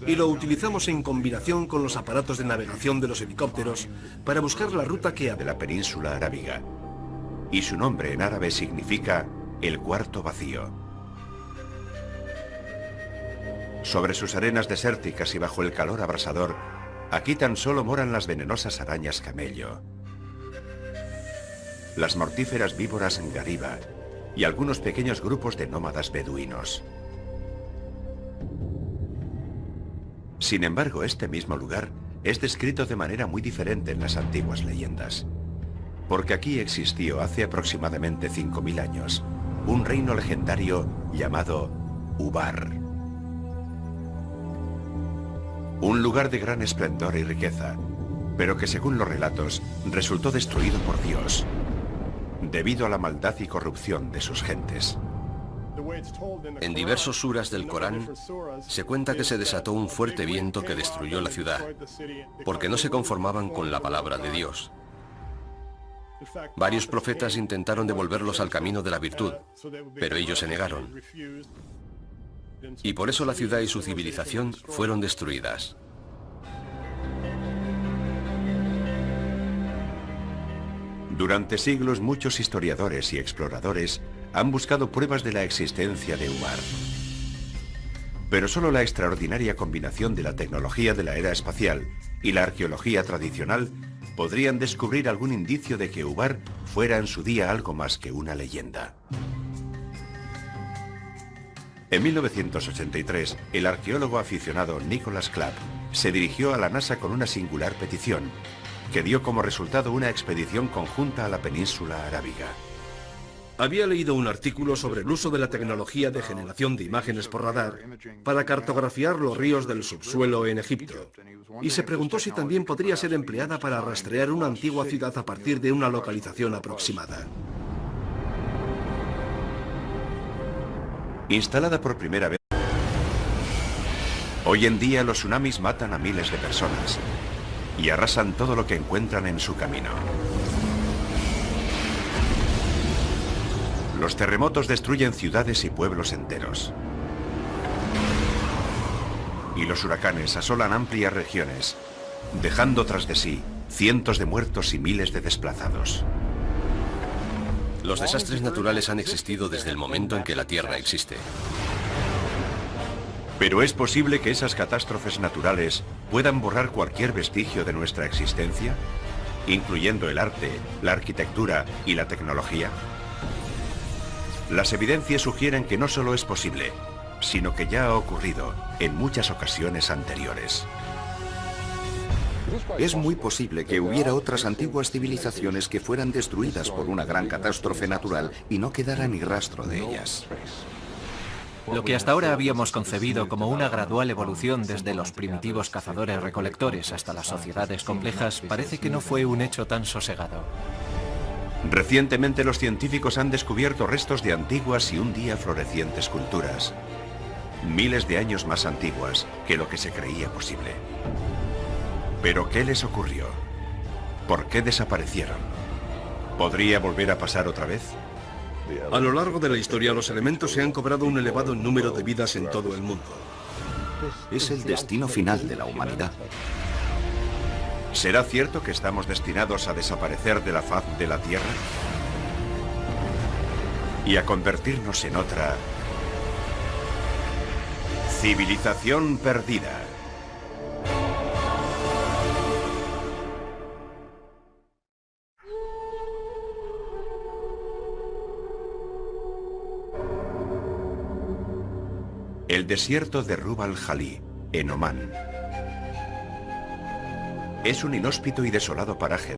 y lo utilizamos en combinación con los aparatos de navegación de los helicópteros para buscar la ruta que de la península arábiga, y su nombre en árabe significa el cuarto vacío. Sobre sus arenas desérticas y bajo el calor abrasador, aquí tan solo moran las venenosas arañas camello, las mortíferas víboras gariba y algunos pequeños grupos de nómadas beduinos. Sin embargo, este mismo lugar es descrito de manera muy diferente en las antiguas leyendas, porque aquí existió hace aproximadamente 5000 años un reino legendario llamado Ubar. Un lugar de gran esplendor y riqueza, pero que según los relatos resultó destruido por Dios, debido a la maldad y corrupción de sus gentes. En diversos suras del Corán se cuenta que se desató un fuerte viento que destruyó la ciudad, porque no se conformaban con la palabra de Dios. Varios profetas intentaron devolverlos al camino de la virtud, pero ellos se negaron. Y por eso la ciudad y su civilización fueron destruidas. Durante siglos muchos historiadores y exploradores han buscado pruebas de la existencia de Ubar. Pero solo la extraordinaria combinación de la tecnología de la era espacial y la arqueología tradicional podrían descubrir algún indicio de que Ubar fuera en su día algo más que una leyenda. En 1983, el arqueólogo aficionado Nicholas Clapp se dirigió a la NASA con una singular petición, que dio como resultado una expedición conjunta a la península arábiga. Había leído un artículo sobre el uso de la tecnología de generación de imágenes por radar para cartografiar los ríos del subsuelo en Egipto, y se preguntó si también podría ser empleada para rastrear una antigua ciudad a partir de una localización aproximada. Instalada por primera vez, hoy en día los tsunamis matan a miles de personas y arrasan todo lo que encuentran en su camino. Los terremotos destruyen ciudades y pueblos enteros. Y los huracanes asolan amplias regiones, dejando tras de sí cientos de muertos y miles de desplazados. Los desastres naturales han existido desde el momento en que la Tierra existe. Pero ¿es posible que esas catástrofes naturales puedan borrar cualquier vestigio de nuestra existencia, incluyendo el arte, la arquitectura y la tecnología? Las evidencias sugieren que no solo es posible, sino que ya ha ocurrido en muchas ocasiones anteriores. Es muy posible que hubiera otras antiguas civilizaciones que fueran destruidas por una gran catástrofe natural y no quedara ni rastro de ellas. Lo que hasta ahora habíamos concebido como una gradual evolución desde los primitivos cazadores-recolectores hasta las sociedades complejas parece que no fue un hecho tan sosegado. Recientemente los científicos han descubierto restos de antiguas y un día florecientes culturas, miles de años más antiguas que lo que se creía posible. ¿Pero qué les ocurrió? ¿Por qué desaparecieron? ¿Podría volver a pasar otra vez? A lo largo de la historia, los elementos se han cobrado un elevado número de vidas en todo el mundo. Es el destino final de la humanidad. ¿Será cierto que estamos destinados a desaparecer de la faz de la Tierra? Y a convertirnos en otra civilización perdida. El desierto de Rub al-Khali, en Omán. Es un inhóspito y desolado paraje